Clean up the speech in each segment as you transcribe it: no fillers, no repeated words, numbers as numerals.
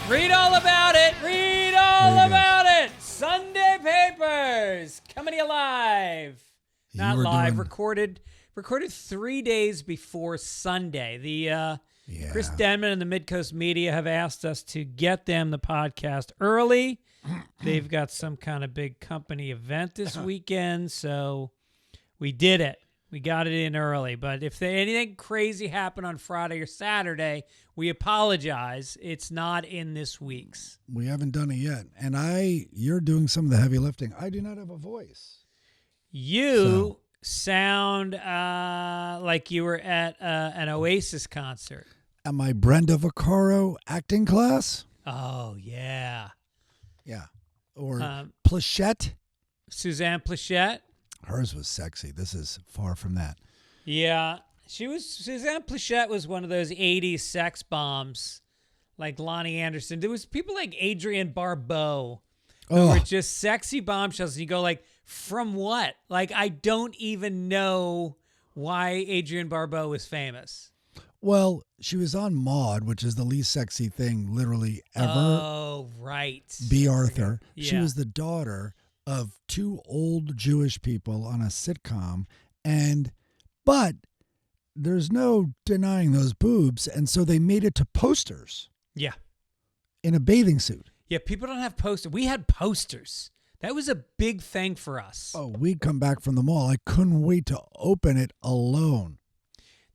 Read all about it. Read all about it. Sunday papers coming to you live. Not live. Recorded 3 days before Sunday. The Chris Denman and the Midcoast Media have asked us to get them the podcast early. They've got some kind of big company event this weekend, so we did it. We got it in early. But if anything crazy happened on Friday or Saturday, we apologize. It's not in this week's. We haven't done it yet. And you're doing some of the heavy lifting. I do not have a voice. You sound like you were at an Oasis concert. At my Brenda Vaccaro acting class? Oh, yeah. Yeah. Or Plachette. Suzanne Plachette. Hers was sexy. This is far from that. Yeah. Suzanne Plachette was one of those 80s sex bombs like Lonnie Anderson. There was people like Adrienne Barbeau who were just sexy bombshells. And you go like, from what? Like, I don't even know why Adrienne Barbeau was famous. Well, she was on Maude, which is the least sexy thing literally ever. Oh, right. B. Arthur. Yeah. She was the daughter of two old Jewish people on a sitcom, but there's no denying those boobs, and so they made it to posters. Yeah. In a bathing suit. Yeah, people don't have posters. We had posters. That was a big thing for us. Oh, we'd come back from the mall. I couldn't wait to open it alone.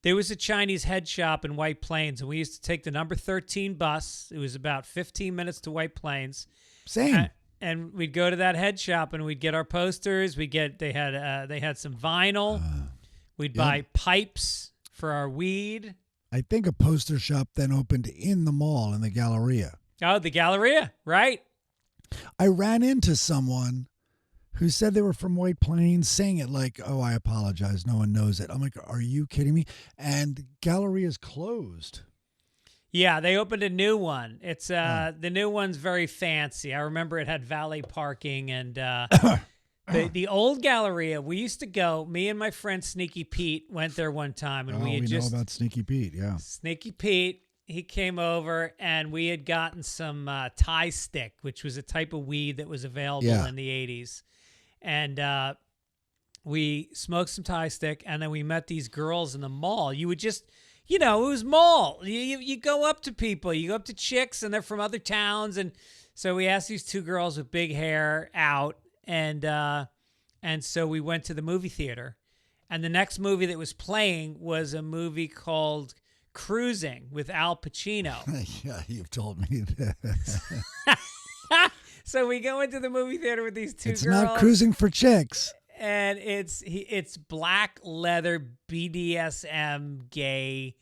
There was a Chinese head shop in White Plains, and we used to take the number 13 bus. It was about 15 minutes to White Plains. Same. And we'd go to that head shop and we'd get our posters. They had some vinyl. We'd buy pipes for our weed. I think a poster shop then opened in the mall in the Galleria. Oh, the Galleria, right? I ran into someone who said they were from White Plains saying it like, oh, I apologize. No one knows it. I'm like, are you kidding me? And Galleria's closed. Yeah, they opened a new one. It's the new one's very fancy. I remember it had valet parking and the old Galleria. We used to go. Me and my friend Sneaky Pete went there one time, and we know about Sneaky Pete. Yeah, Sneaky Pete. He came over, and we had gotten some Thai stick, which was a type of weed that was available in the 80s, and we smoked some Thai stick, and then we met these girls in the mall. You would just. You know, it was mall. You go up to people. You go up to chicks, and they're from other towns. And so we asked these two girls with big hair out, and so we went to the movie theater. And the next movie that was playing was a movie called Cruising with Al Pacino. Yeah, you've told me that. So we go into the movie theater with these two girls. It's not Cruising for Chicks. And it's black leather BDSM gay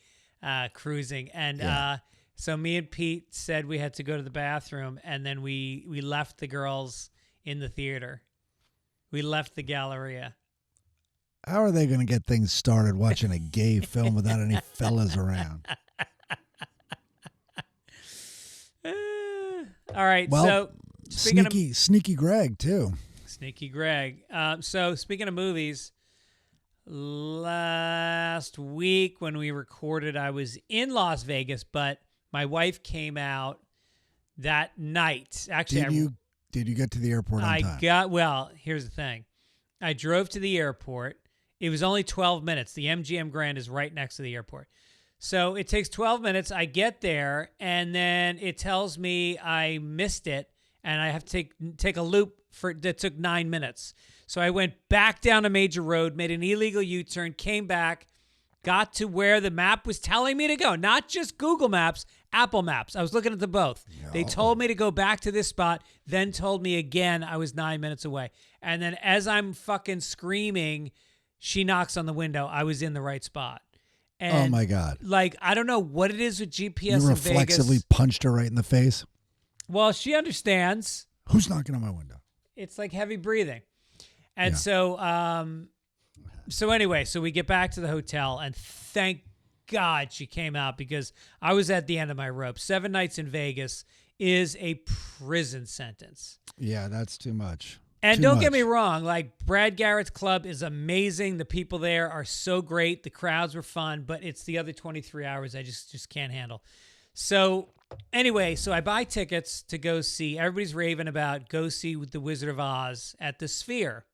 cruising. And so me and Pete said we had to go to the bathroom, and then we left the girls in the theater. We left the Galleria. How are they going to get things started watching a gay film without any fellas around? All right. Well, so sneaky Greg too. Sneaky Greg. So speaking of movies, last week when we recorded, I was in Las Vegas, but my wife came out that night. Actually, did you get to the airport on time? Here's the thing. I drove to the airport. It was only 12 minutes. The MGM Grand is right next to the airport. So it takes 12 minutes. I get there, and then it tells me I missed it, and I have to take a loop that took 9 minutes. So I went back down a major road, made an illegal U-turn, came back, got to where the map was telling me to go. Not just Google Maps, Apple Maps. I was looking at them both. No. They told me to go back to this spot, then told me again I was 9 minutes away. And then as I'm fucking screaming, she knocks on the window. I was in the right spot. And oh, my God. Like, I don't know what it is with GPS you in Vegas. You reflexively punched her right in the face? Well, she understands. Who's knocking on my window? It's like heavy breathing. And so anyway, so we get back to the hotel, and thank God she came out, because I was at the end of my rope. 7 nights in Vegas is a prison sentence. Yeah, that's too much. And don't get me wrong, like Brad Garrett's club is amazing. The people there are so great. The crowds were fun, but it's the other 23 hours I just can't handle. So anyway, so I buy tickets to go see. Everybody's raving about go see The Wizard of Oz at the Sphere.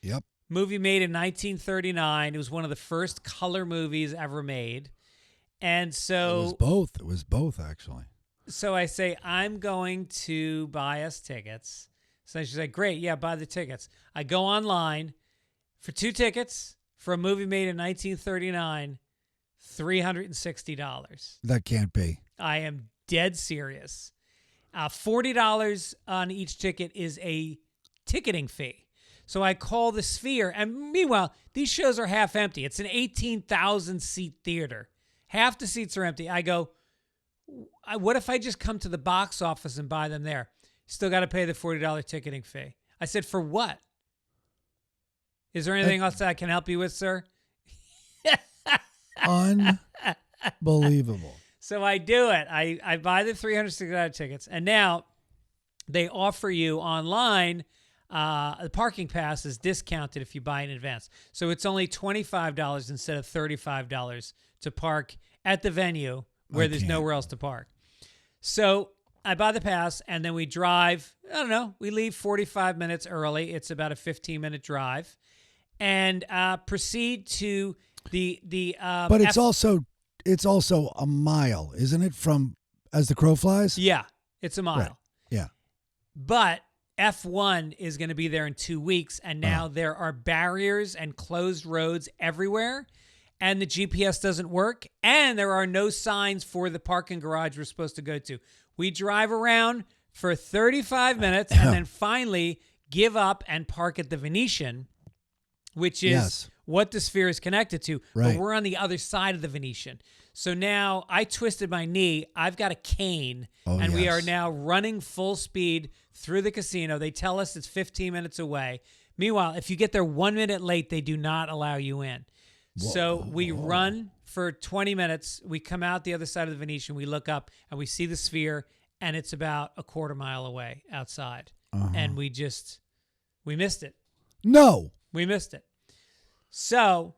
Yep. Movie made in 1939. It was one of the first color movies ever made. And so it was both actually. So I say, I'm going to buy us tickets. So she's like, great, yeah, buy the tickets. I go online for 2 tickets for a movie made in 1939, $360. That can't be. I am dead serious. $40 on each ticket is a ticketing fee. So I call the Sphere, and meanwhile, these shows are half empty. It's an 18,000-seat theater. Half the seats are empty. I go, what if I just come to the box office and buy them there? Still got to pay the $40 ticketing fee. I said, for what? Is there anything else that I can help you with, sir? Unbelievable. So I do it. I buy the $360 tickets, and now they offer you online the parking pass is discounted if you buy in advance. So it's only $25 instead of $35 to park at the venue where there's nowhere else to park. So I buy the pass, and then we drive, I don't know, we leave 45 minutes early. It's about a 15-minute drive, and proceed to the but it's also a mile, isn't it, from as the crow flies? Yeah, it's a mile. Right. Yeah. But F1 is going to be there in 2 weeks, and now there are barriers and closed roads everywhere, and the GPS doesn't work, and there are no signs for the parking garage we're supposed to go to. We drive around for 35 minutes and then finally give up and park at the Venetian, which is what the Sphere is connected to, right. But we're on the other side of the Venetian. So now I twisted my knee. I've got a cane, and we are now running full speed through the casino. They tell us it's 15 minutes away. Meanwhile, if you get there 1 minute late, they do not allow you in. Whoa. So we run for 20 minutes. We come out the other side of the Venetian. We look up, and we see the Sphere, and it's about a quarter mile away outside. And we missed it. No. We missed it. So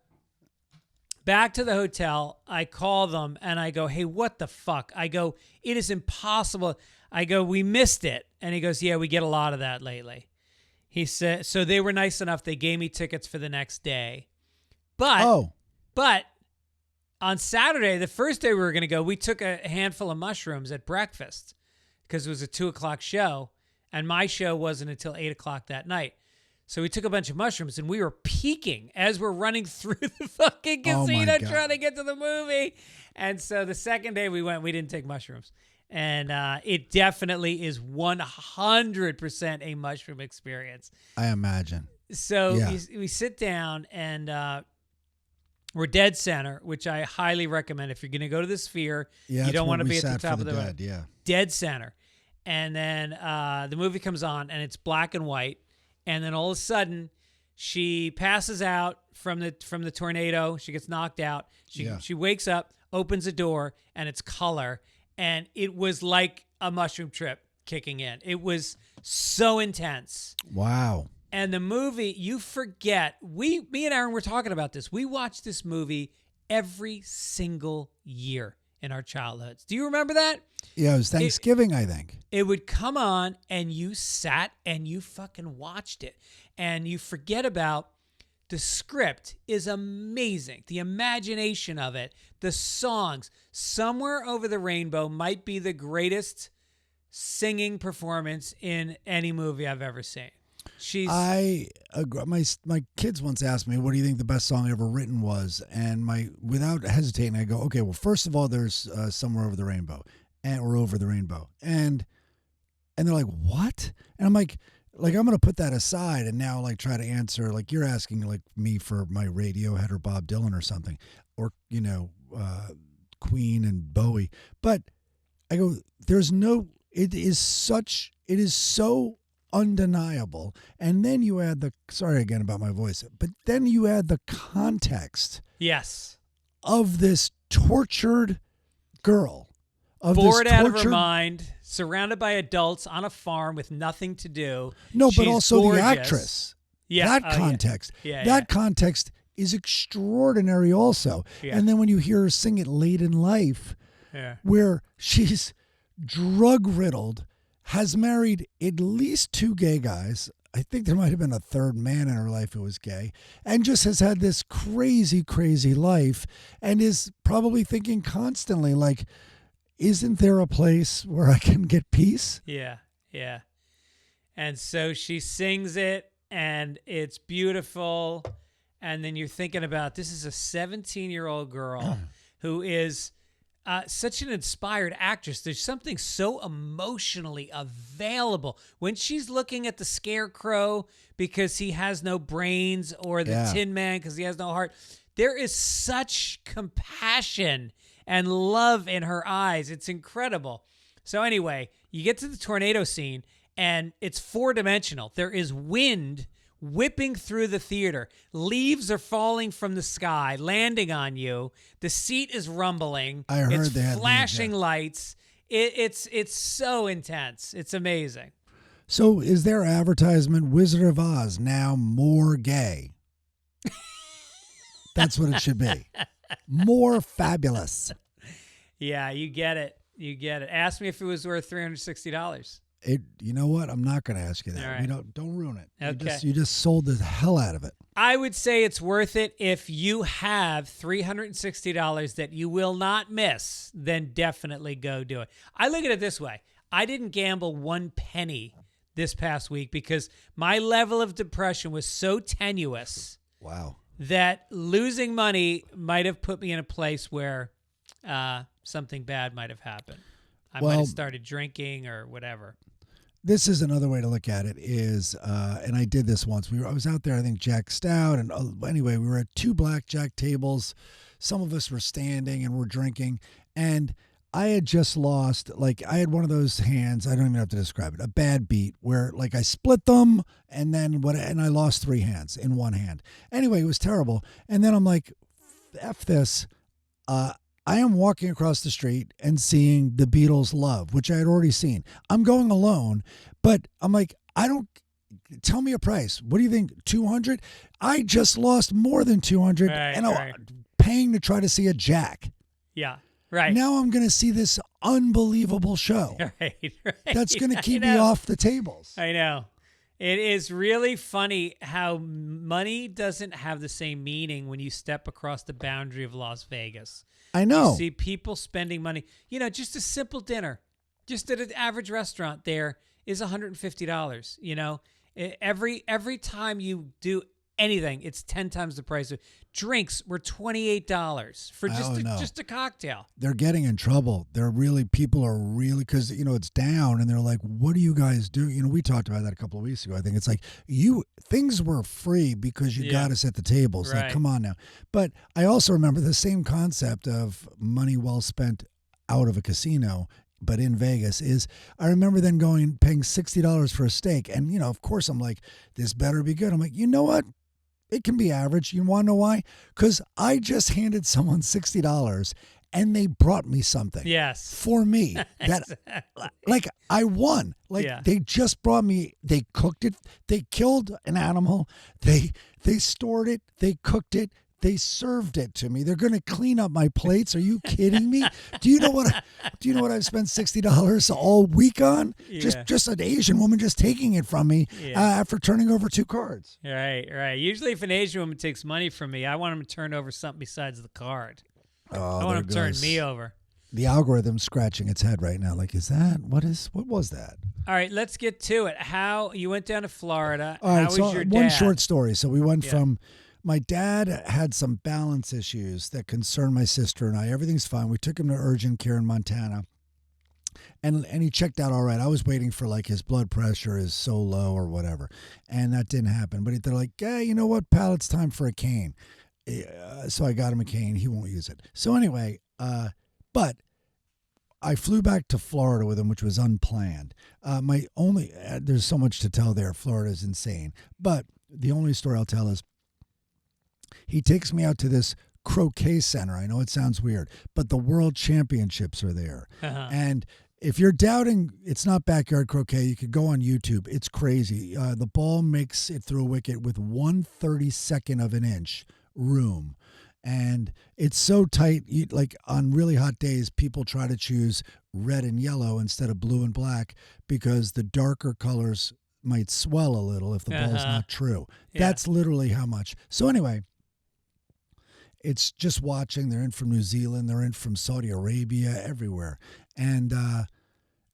back to the hotel, I call them and I go, hey, what the fuck? I go, it is impossible. I go, we missed it. And he goes, yeah, we get a lot of that lately. He said, so they were nice enough. They gave me tickets for the next day. But on Saturday, the first day we were going to go, we took a handful of mushrooms at breakfast because it was a 2:00 show. And my show wasn't until 8:00 that night. So we took a bunch of mushrooms, and we were peaking as we're running through the fucking casino trying to get to the movie. And so the second day we went, we didn't take mushrooms. And it definitely is 100% a mushroom experience. I imagine. So we sit down, and we're dead center, which I highly recommend. If you're going to go to the Sphere, you don't want to be at the top of the road. Yeah. Dead center. And then the movie comes on, and it's black and white. And then all of a sudden, she passes out from the tornado. She gets knocked out. She wakes up, opens a door, and it's color. And it was like a mushroom trip kicking in. It was so intense. Wow. And the movie, you forget. Me and Aaron were talking about this. We watched this movie every single year in our childhoods. Do you remember that? Yeah, it was Thanksgiving, I think. It would come on, and you sat and you fucking watched it. And you forget about the script is amazing. The imagination of it, the songs. Somewhere Over the Rainbow might be the greatest singing performance in any movie I've ever seen. I agree. My kids once asked me, what do you think the best song ever written was? And without hesitating, I go, okay, well, first of all, there's Somewhere Over the Rainbow, or Over the Rainbow. And they're like, what? And I'm like I'm going to put that aside and now try to answer, you're asking me for my Radiohead or Bob Dylan or something, or, Queen and Bowie. But I go, it is so undeniable. And then you add sorry again about my voice, but then you add the context. Yes. Of this tortured girl. Bored out of her mind, surrounded by adults on a farm with nothing to do. No, but also gorgeous. the actress. Yeah. That context. Yeah. That context is extraordinary also. Yeah. And then when you hear her sing it late in life, Yeah. where she's drug riddled, has married at least 2 gay guys. I think there might have been a third man in her life who was gay, and just has had this crazy, crazy life, and is probably thinking constantly, like, isn't there a place where I can get peace? Yeah. Yeah. And so she sings it, and it's beautiful. And then you're thinking about, this is a 17-year-old girl who is such an inspired actress. There's something so emotionally available when she's looking at the scarecrow because he has no brains, or the Tin Man because he has no heart. There is such compassion and love in her eyes. It's incredible. So anyway, you get to the tornado scene, and it's 4-dimensional. There is wind whipping through the theater. Leaves are falling from the sky, landing on you. The seat is rumbling. I heard it's they had flashing lights. It's so intense. It's amazing. So is their advertisement, Wizard of Oz, now more gay? That's what it should be. More fabulous. Yeah, you get it. You get it. Ask me if it was worth $360. You know what? I'm not going to ask you that. All right. We don't ruin it. Okay. You just sold the hell out of it. I would say it's worth it if you have $360 that you will not miss. Then definitely go do it. I look at it this way: I didn't gamble 1 penny this past week because my level of depression was so tenuous. Wow. That losing money might have put me in a place where something bad might have happened. I might have started drinking or whatever. This is another way to look at it is, and I did this once. I was out there, I think, jacked out. And anyway, we were at 2 blackjack tables. Some of us were standing and we're drinking. And I had just lost, like, I had one of those hands, I don't even have to describe it, a bad beat where, like, I split them and I lost 3 hands in one hand. Anyway, it was terrible. And then I'm like, F this. I am walking across the street and seeing the Beatles' Love, which I had already seen. I'm going alone, but I'm like, tell me a price. What do you think? 200? I just lost more than 200 and I'm paying to try to see a Jack. Yeah. Right. Now I'm going to see this unbelievable show. Right. That's going to keep me off the tables. I know. It is really funny how money doesn't have the same meaning when you step across the boundary of Las Vegas. I know. You see people spending money. Just a simple dinner, just at an average restaurant there is $150. Every time you do anything, it's 10 times the price. Drinks were $28 for just a cocktail. They're getting in trouble. People are really, because, it's down and they're like, what do you guys do? We talked about that a couple of weeks ago. I think it's like things were free because you got us at the tables. Right. Like, come on now. But I also remember the same concept of money well spent out of a casino, but in Vegas is, I remember then paying $60 for a steak. And, of course I'm like, this better be good. I'm like, you know what? It can be average. You want to know why? Because I just handed someone $60 and they brought me something. Yes. For me. That, like, I won. Like, they just brought me, they cooked it. They killed an animal. They stored it. They cooked it. They served it to me. They're going to clean up my plates. Are you kidding me? Do you know what I've spent $60 all week on? Yeah. Just an Asian woman just taking it from me after turning over 2 cards. Right. Usually if an Asian woman takes money from me, I want them to turn over something besides the card. I want them to turn me over. The algorithm's scratching its head right now. Like, what was that? All right, let's get to it. How you went down to Florida. All right, How was your dad? One short story. So we went from, my dad had some balance issues that concerned my sister and I. Everything's fine. We took him to urgent care in Montana. And he checked out all right. I was waiting for, like, his blood pressure is so low or whatever. And that didn't happen. But they're like, hey, you know what, pal, it's time for a cane. So I got him a cane. He won't use it. So anyway, but I flew back to Florida with him, which was unplanned. There's so much to tell there. Florida is insane. But the only story I'll tell is he takes me out to this croquet center. I know it sounds weird, but the world championships are there. Uh-huh. And if you're doubting it's not backyard croquet, you could go on YouTube. It's crazy. The ball makes it through a wicket with 1/32 of an inch room. And it's so tight. Like on really hot days, people try to choose red and yellow instead of blue and black because the darker colors might swell a little if the ball's not true. Yeah. That's literally how much. So anyway, it's just watching. They're in from New Zealand. They're in from Saudi Arabia, everywhere. And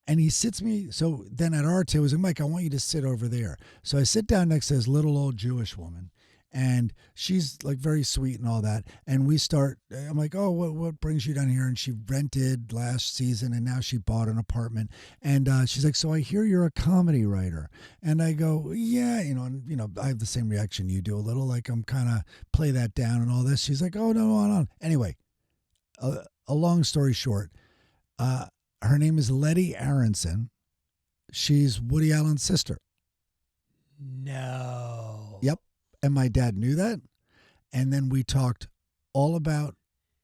he sits me. So then at our table, he was like, Mike, I want you to sit over there. So I sit down next to this little old Jewish woman. And she's like very sweet and all that. And we start, I'm like, oh, what brings you down here? And she rented last season and now she bought an apartment. And she's like, so I hear you're a comedy writer. And I go, yeah, I have the same reaction you do a little, like I'm kind of play that down and all this. She's like, oh, no. Anyway, a long story short, her name is Letty Aronson. She's Woody Allen's sister. No. Yep. And my dad knew that. And then we talked all about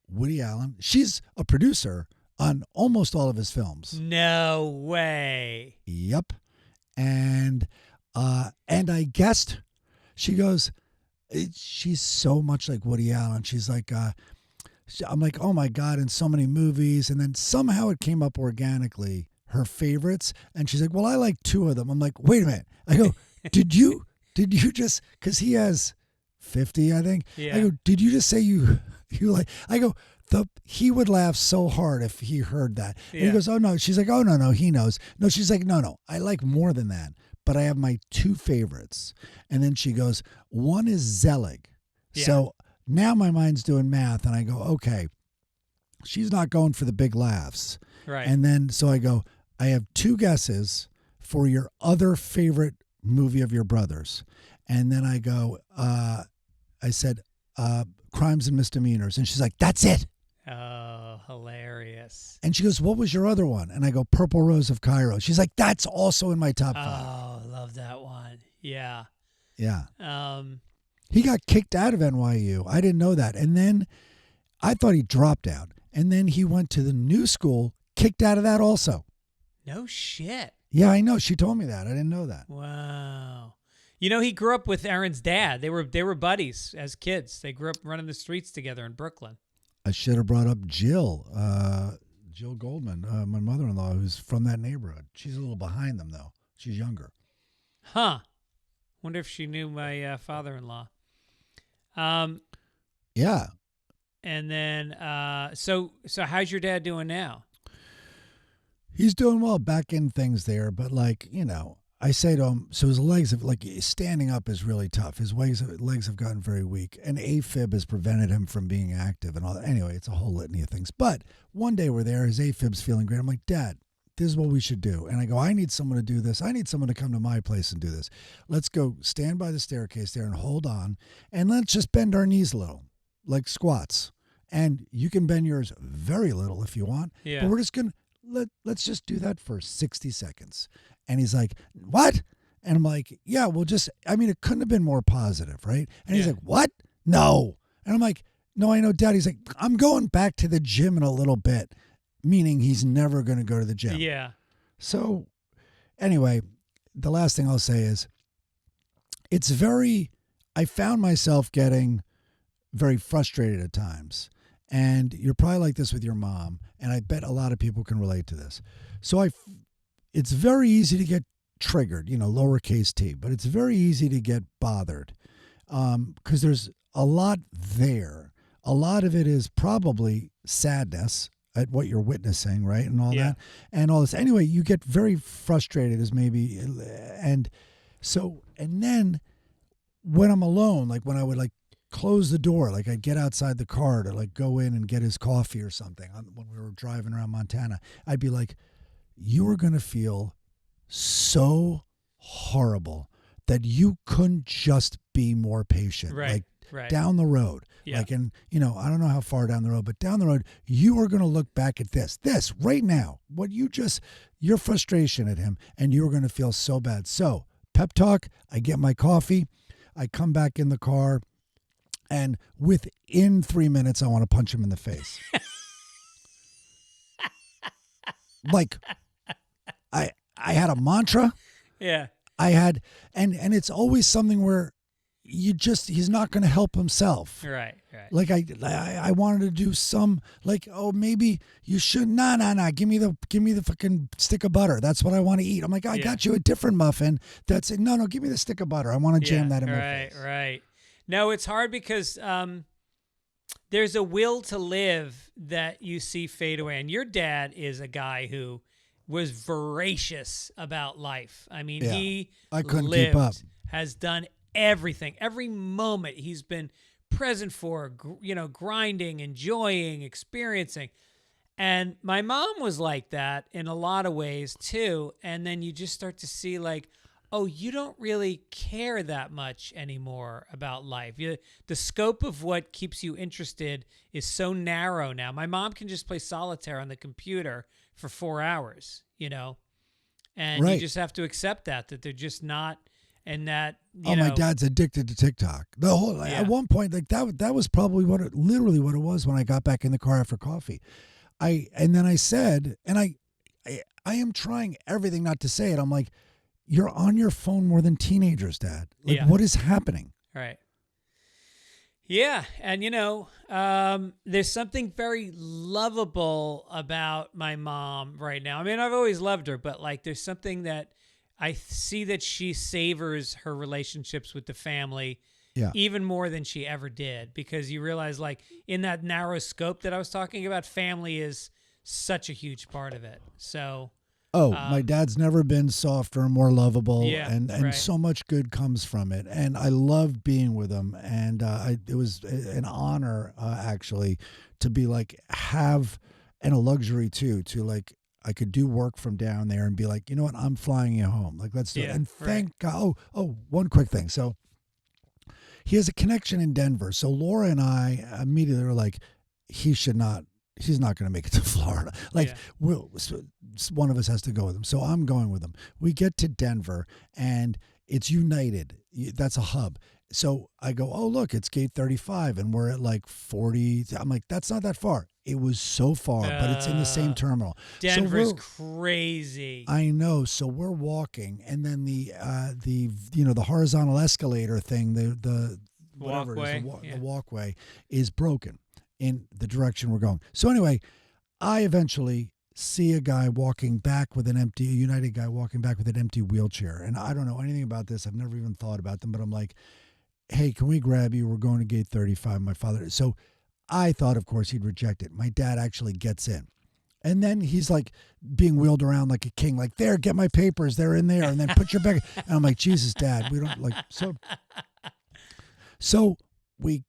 Woody Allen. She's a producer on almost all of his films. No way. Yep. And I guessed, she goes, she's so much like Woody Allen. She's like, I'm like, oh my God, in so many movies. And then somehow it came up organically, her favorites. And she's like, well, I like two of them. I'm like, wait a minute. I go, did you just, because he has 50, I think. Yeah. I go, did you just say you like, I go, he would laugh so hard if he heard that. Yeah. And he goes, oh no. She's like, oh no, he knows. No, she's like, no, I like more than that. But I have my two favorites. And then she goes, one is Zelig. Yeah. So now my mind's doing math and I go, okay, she's not going for the big laughs. Right. And then, so I go, I have two guesses for your other favorite movie of your brother's. And then I go, I said, Crimes and Misdemeanors. And she's like, that's it. Oh, hilarious. And she goes, what was your other one? And I go, Purple Rose of Cairo. She's like, that's also in my top 5. Oh, love that one. Yeah. Yeah. Um, He got kicked out of NYU. I didn't know that. And then I thought he dropped out. And then he went to the new school, kicked out of that also. no shit. Yeah, I know. She told me that. I didn't know that. Wow. You know, he grew up with Aaron's dad. They were buddies as kids. They grew up running the streets together in Brooklyn. I should have brought up Jill Goldman, my mother-in-law, who's from that neighborhood. She's a little behind them, though. She's younger. Huh. Wonder if she knew my father-in-law. Yeah. And then, so how's your dad doing now? He's doing well, back in things there, but I say to him, so his legs have, standing up is really tough. His legs have gotten very weak, and AFib has prevented him from being active and all that. Anyway, it's a whole litany of things. But one day we're there, his AFib's feeling great. I'm like, Dad, this is what we should do. And I go, I need someone to do this. I need someone to come to my place and do this. Let's go stand by the staircase there and hold on, and let's just bend our knees a little, like squats. And you can bend yours very little if you want. Yeah. But we're just going to, let's just do that for 60 seconds. And he's like, what? And I'm like, yeah, it couldn't have been more positive, right? And he's like, what? No. And I'm like, no, I know, Dad. He's like, I'm going back to the gym in a little bit, meaning he's never going to go to the gym. Yeah. So anyway, the last thing I'll say is I found myself getting very frustrated at times. And you're probably like this with your mom, and I bet a lot of people can relate to this. So it's very easy to get triggered, lowercase t, but it's very easy to get bothered because there's a lot there. A lot of it is probably sadness at what you're witnessing, right? And all that, and all this. Anyway, you get very frustrated and then when I'm alone, like when I would close the door, I'd get outside the car to go in and get his coffee or something when we were driving around Montana, I'd be like, you are going to feel so horrible that you couldn't just be more patient. Right. Down the road. Yeah. I don't know how far down the road, but down the road, you are going to look back at this right now, your frustration at him, and you're going to feel so bad. So pep talk, I get my coffee, I come back in the car, and within 3 minutes, I want to punch him in the face. I had a mantra. Yeah. I had, and it's always something where he's not going to help himself. Right. Like I wanted to do some like, oh, maybe you should. Nah. Give me the fucking stick of butter. That's what I want to eat. I'm like, I got you a different muffin. That's it. No, give me the stick of butter. I want to jam that in my face. Right. No, it's hard because there's a will to live that you see fade away. And your dad is a guy who was voracious about life. I mean, I couldn't keep up. Has done everything. Every moment he's been present for, grinding, enjoying, experiencing. And my mom was like that in a lot of ways too. And then you just start to see like, oh, you don't really care that much anymore about life. The scope of what keeps you interested is so narrow now. My mom can just play solitaire on the computer for 4 hours, and you just have to accept that they're just not, and that, my dad's addicted to TikTok. The whole at one point, like that was probably literally what it was when I got back in the car after coffee. And then I said, and I am trying everything not to say it. I'm like, you're on your phone more than teenagers, Dad. Like, what is happening? Right. Yeah. And, there's something very lovable about my mom right now. I mean, I've always loved her, but like there's something that I see that she savors her relationships with the family even more than she ever did, because you realize like in that narrow scope that I was talking about, family is such a huge part of it. So... my dad's never been softer and more lovable, and right. so much good comes from it. And I loved being with him, and it was an honor, actually, to be like and a luxury too, to like I could do work from down there and be like, you know what, I'm flying you home. Like, let's do it. And thank God. Oh, one quick thing. So he has a connection in Denver. So Laura and I immediately were like, he's not going to make it to Florida. Like, one of us has to go with him. So I'm going with him. We get to Denver, and it's United. That's a hub. So I go, oh, look, it's gate 35, and we're at like 40. I'm like, that's not that far. It was so far, but it's in the same terminal. Denver's crazy. I know. So we're walking, and then the horizontal escalator thing, the walkway, the walkway is broken in the direction we're going. So anyway, I eventually see a guy walking back with a United guy walking back with an empty wheelchair. And I don't know anything about this. I've never even thought about them, but I'm like, hey, can we grab you? We're going to gate 35. My father. So I thought, of course, he'd reject it. My dad actually gets in. And then he's like being wheeled around like a king, like, there, get my papers. They're in there. And then put your bag. And I'm like, Jesus, Dad, we don't like, so we,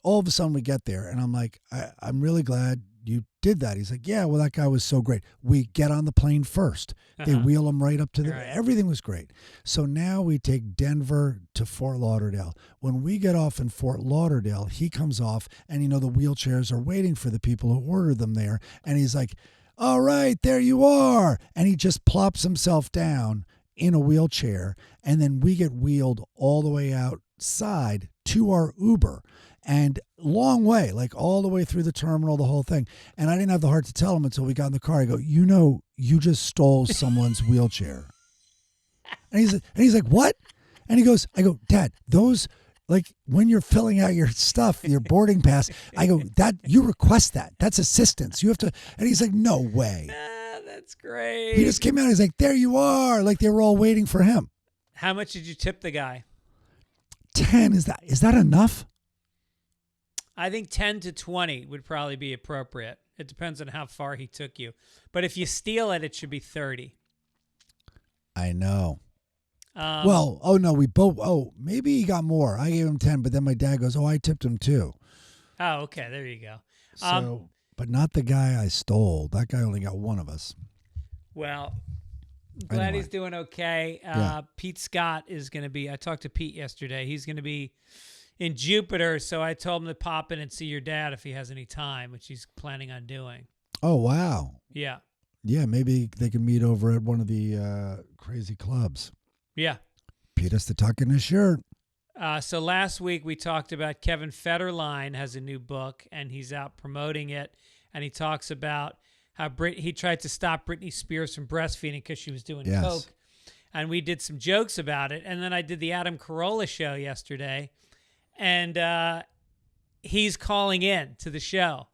all of a sudden we get there, and I'm like, I'm really glad you did that. He's like, yeah, well, that guy was so great. We get on the plane first. They wheel him right up to everything was great. So now we take Denver to Fort Lauderdale. When we get off in Fort Lauderdale, he comes off, and the wheelchairs are waiting for the people who ordered them there. And he's like, all right, there you are. And he just plops himself down in a wheelchair. And then we get wheeled all the way outside to our Uber. And long way, like all the way through the terminal, the whole thing. And I didn't have the heart to tell him until we got in the car. I go, you just stole someone's wheelchair. And he's like, what? And he goes, I go, Dad, those, like when you're filling out your stuff, your boarding pass, I go, that you request that. That's assistance. You have to. And he's like, no way. That's great. He just came out. He's like, there you are. Like they were all waiting for him. How much did you tip the guy? 10. Is that enough? I think 10 to 20 would probably be appropriate. It depends on how far he took you. But if you steal it, it should be 30. I know. Maybe he got more. I gave him 10, but then my dad goes, I tipped him too. Oh, okay. There you go. So, but not the guy I stole. That guy only got one of us. Well, glad he's doing okay. Pete Scott is going to be, I talked to Pete yesterday. He's going to be in Jupiter, so I told him to pop in and see your dad if he has any time, which he's planning on doing. Oh, wow. Yeah. Yeah, maybe they can meet over at one of the crazy clubs. Yeah. Pete has to tuck in his shirt. So last week we talked about Kevin Federline has a new book, and he's out promoting it, and he talks about how he tried to stop Britney Spears from breastfeeding because she was doing coke. and we did some jokes about it. And then I did the Adam Carolla show yesterday, and he's calling in to the show.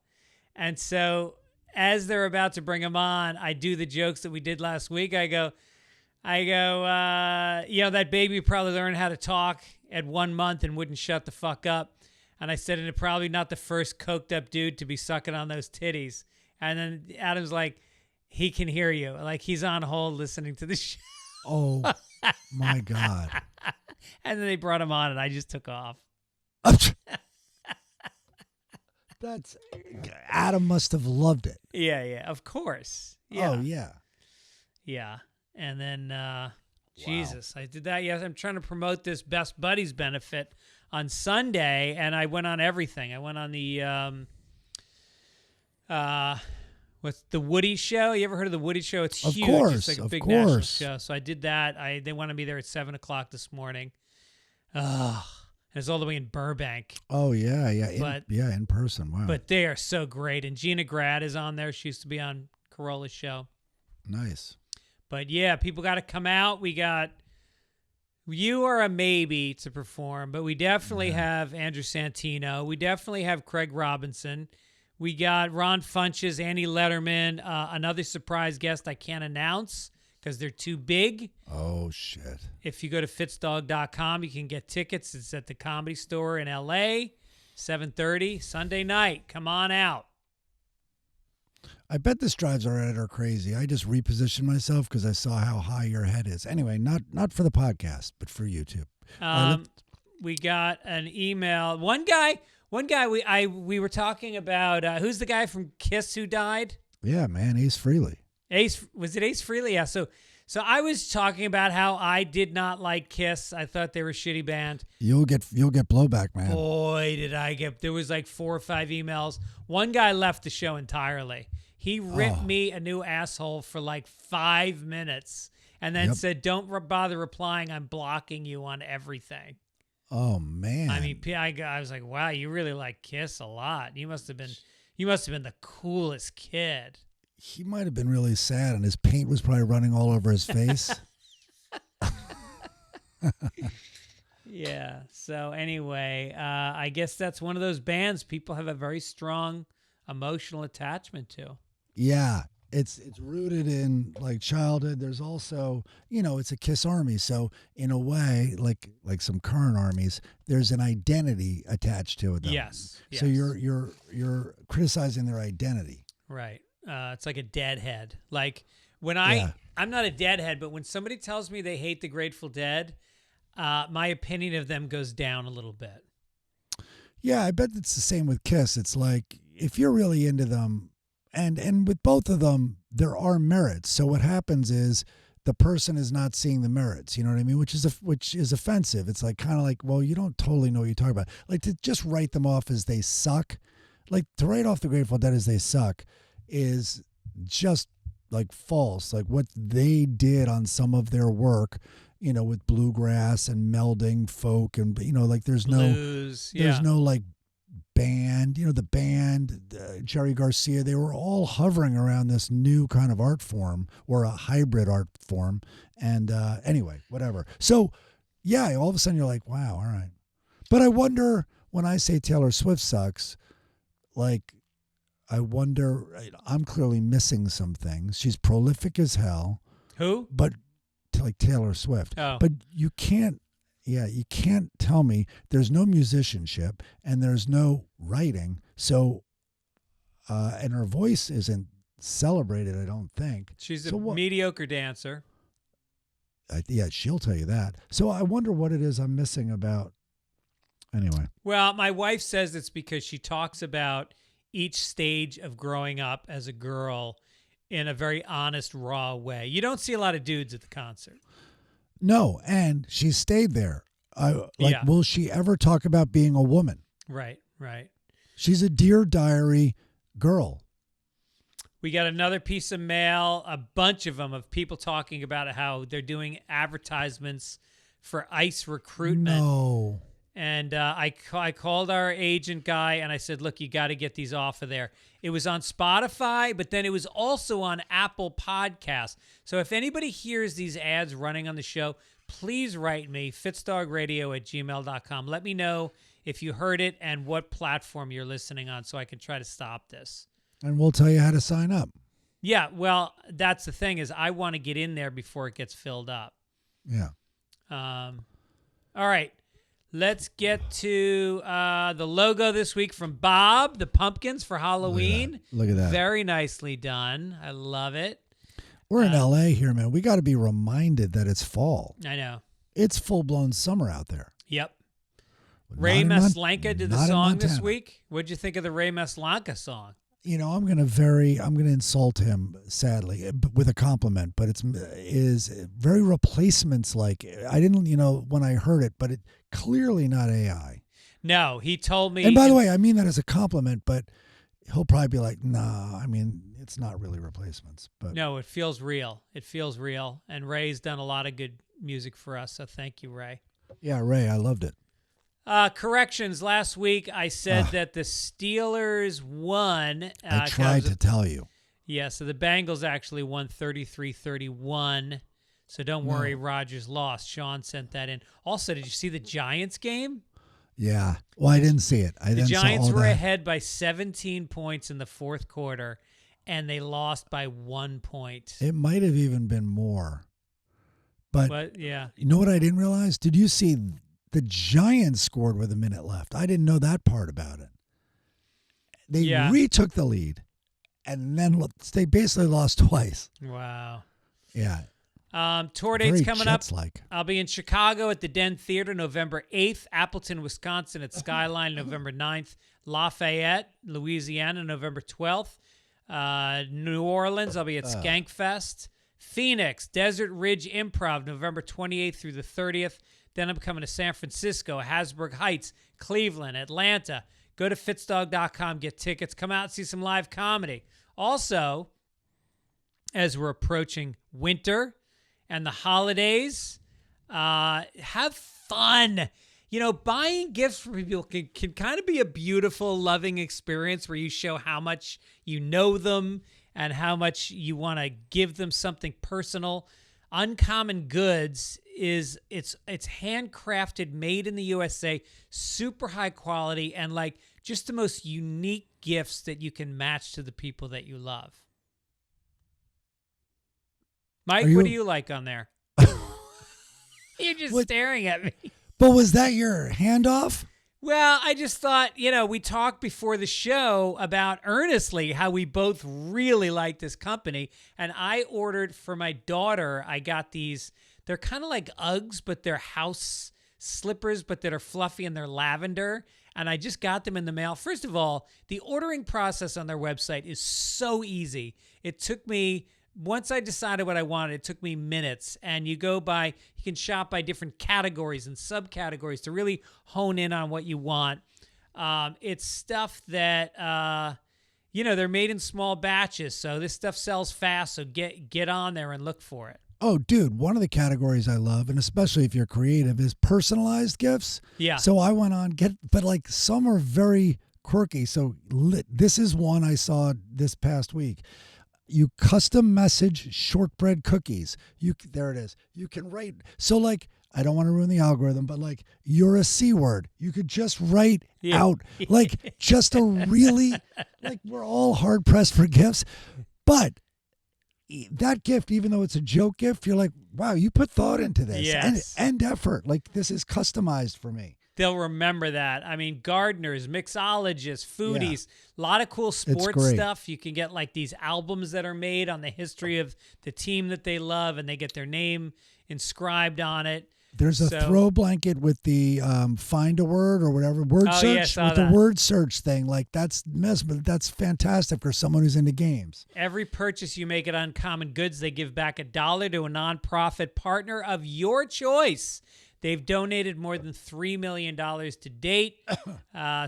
And so as they're about to bring him on, I do the jokes that we did last week. I go, that baby probably learned how to talk at 1 month and wouldn't shut the fuck up. And I said, and it's probably not the first coked up dude to be sucking on those titties. And then Adam's like, he can hear you. Like, he's on hold listening to the show. Oh, my God. And then they brought him on, and I just took off. That's Adam must have loved it. Yeah, of course. Yeah. Oh, yeah. Yeah. And then, Jesus, I did that. Yes, I'm trying to promote this Best Buddies benefit on Sunday, and I went on everything. I went on the with the Woody Show. You ever heard of the Woody Show? It's huge. Of course, it's like a big national show. So I did that. They wanted me there at 7:00 this morning. It's all the way in Burbank. Oh yeah. In person. Wow. But they are so great. And Gina Grad is on there. She used to be on Carolla's show. Nice. But yeah, people got to come out. You are a maybe to perform, but we definitely have Andrew Santino. We definitely have Craig Robinson. We got Ron Funches, Annie Letterman, another surprise guest I can't announce because they're too big. Oh, shit. If you go to fitzdog.com, you can get tickets. It's at the Comedy Store in L.A., 7:30, Sunday night. Come on out. I bet this drives our editor crazy. I just repositioned myself because I saw how high your head is. Anyway, not for the podcast, but for YouTube. We got an email. One guy. We were talking about who's the guy from Kiss who died? Yeah, man, Ace Frehley. Was it Ace Frehley? Yeah. So I was talking about how I did not like Kiss. I thought they were a shitty band. You'll get blowback, man. Boy, did I get. There was like 4 or 5 emails. One guy left the show entirely. He ripped me a new asshole for like 5 minutes and then said, "Don't bother replying. I'm blocking you on everything." Oh man! I mean, I was like, "Wow, you really like Kiss a lot. You must have been the coolest kid." He might have been really sad, and his paint was probably running all over his face. Yeah. So anyway, I guess that's one of those bands people have a very strong emotional attachment to. Yeah, it's rooted in like childhood. There's also, it's a Kiss army, so in a way, like some current armies, there's an identity attached to them. Yes. So you're criticizing their identity. Right. It's like a deadhead. Like when I'm not a deadhead, but when somebody tells me they hate the Grateful Dead, my opinion of them goes down a little bit. Yeah, I bet it's the same with Kiss. It's like if you're really into them. And with both of them, there are merits. So what happens is the person is not seeing the merits. You know what I mean? Which is offensive. It's like kind of like, well, you don't totally know what you're talking about. Like to just write them off as they suck, like to write off the Grateful Dead as they suck, is just like false. Like what they did on some of their work, with bluegrass and melding folk and like there's Blues, no like band, the band, Jerry Garcia, they were all hovering around this new kind of art form or a hybrid art form. And anyway, whatever. So, yeah, all of a sudden you're like, wow, all right. But I wonder when I say Taylor Swift sucks, like, I wonder, I'm clearly missing some things. She's prolific as hell. Who? But like Taylor Swift. Oh. But you can't tell me there's no musicianship and there's no writing. So, and her voice isn't celebrated, I don't think. She's a mediocre dancer. Yeah, she'll tell you that. So I wonder what it is I'm missing about. Anyway. Well, my wife says it's because she talks about each stage of growing up as a girl in a very honest, raw way. You don't see a lot of dudes at the concert. No, and she stayed there. Will she ever talk about being a woman? Right. She's a Dear Diary girl. We got another piece of mail, a bunch of them, of people talking about how they're doing advertisements for ICE recruitment. No. And I called our agent guy and I said, look, you got to get these off of there. It was on Spotify, but then it was also on Apple Podcasts. So if anybody hears these ads running on the show, please write me, fitzdogradio@gmail.com. Let me know if you heard it and what platform you're listening on so I can try to stop this. And we'll tell you how to sign up. Yeah, well, that's the thing is I want to get in there before it gets filled up. Yeah. All right. Let's get to the logo this week from Bob, the pumpkins for Halloween. Look at that. Very nicely done. I love it. We're in L.A. here, man. We got to be reminded that it's fall. I know. It's full-blown summer out there. Yep. Ray Maslanka did the song this week. What'd you think of the Ray Maslanka song? You know, I'm gonna insult him sadly with a compliment, but is very replacements like. I didn't, when I heard it, but it clearly not AI. No, he told me. And by the way, I mean that as a compliment, but he'll probably be like, "Nah, I mean it's not really replacements." But no, it feels real. It feels real, and Ray's done a lot of good music for us. So thank you, Ray. Yeah, Ray, I loved it. Corrections. Last week, I said that the Steelers won. I tried to tell you. Yeah, so the Bengals actually won 33-31. So don't worry, Rodgers lost. Sean sent that in. Also, did you see the Giants game? Yeah. Well, I didn't see it. The Giants were ahead by 17 points in the fourth quarter, and they lost by 1 point. It might have even been more. But yeah. You know what I didn't realize? Did you see the Giants scored with a minute left? I didn't know that part about it. They retook the lead, and then they basically lost twice. Wow. Yeah. Tour dates coming up. Like. I'll be in Chicago at the Den Theater November 8th, Appleton, Wisconsin at Skyline November 9th, Lafayette, Louisiana November 12th, New Orleans, I'll be at Skankfest, Phoenix, Desert Ridge Improv November 28th through the 30th. Then I'm coming to San Francisco, Hasbrook Heights, Cleveland, Atlanta. Go to fitzdog.com, get tickets, come out and see some live comedy. Also, as we're approaching winter and the holidays, have fun. Buying gifts for people can kind of be a beautiful, loving experience where you show how much you know them and how much you want to give them something personal. Uncommon Goods it's handcrafted, made in the USA, super high quality, and like just the most unique gifts that you can match to the people that you love. Mike, what do you like on there? You're just staring at me. But was that your handoff? Well, I just thought, we talked before the show about earnestly how we both really like this company. And I ordered for my daughter, I got these, they're kind of like Uggs, but they're house slippers, but that are fluffy and they're lavender. And I just got them in the mail. First of all, the ordering process on their website is so easy. It took me, once I decided what I wanted, it took me minutes. And you can shop by different categories and subcategories to really hone in on what you want. It's stuff that, they're made in small batches. So this stuff sells fast. So get on there and look for it. Oh, dude, one of the categories I love, and especially if you're creative, is personalized gifts. Yeah. So I went on, but like some are very quirky. So this is one I saw this past week. You custom message shortbread cookies. There it is. You can write. So like, I don't want to ruin the algorithm, but like, you're a C word. You could just write out like just a really, like we're all hard pressed for gifts, but that gift, even though it's a joke gift, you're like, wow, you put thought into this and effort. Like this is customized for me. They'll remember that. I mean, gardeners, mixologists, foodies, a lot of cool sports stuff. You can get like these albums that are made on the history of the team that they love, and they get their name inscribed on it. There's a throw blanket with the find a word or whatever word search with the word search thing. Like that's fantastic for someone who's into games. Every purchase you make at Uncommon Goods, they give back $1 to a nonprofit partner of your choice. They've donated more than $3 million to date.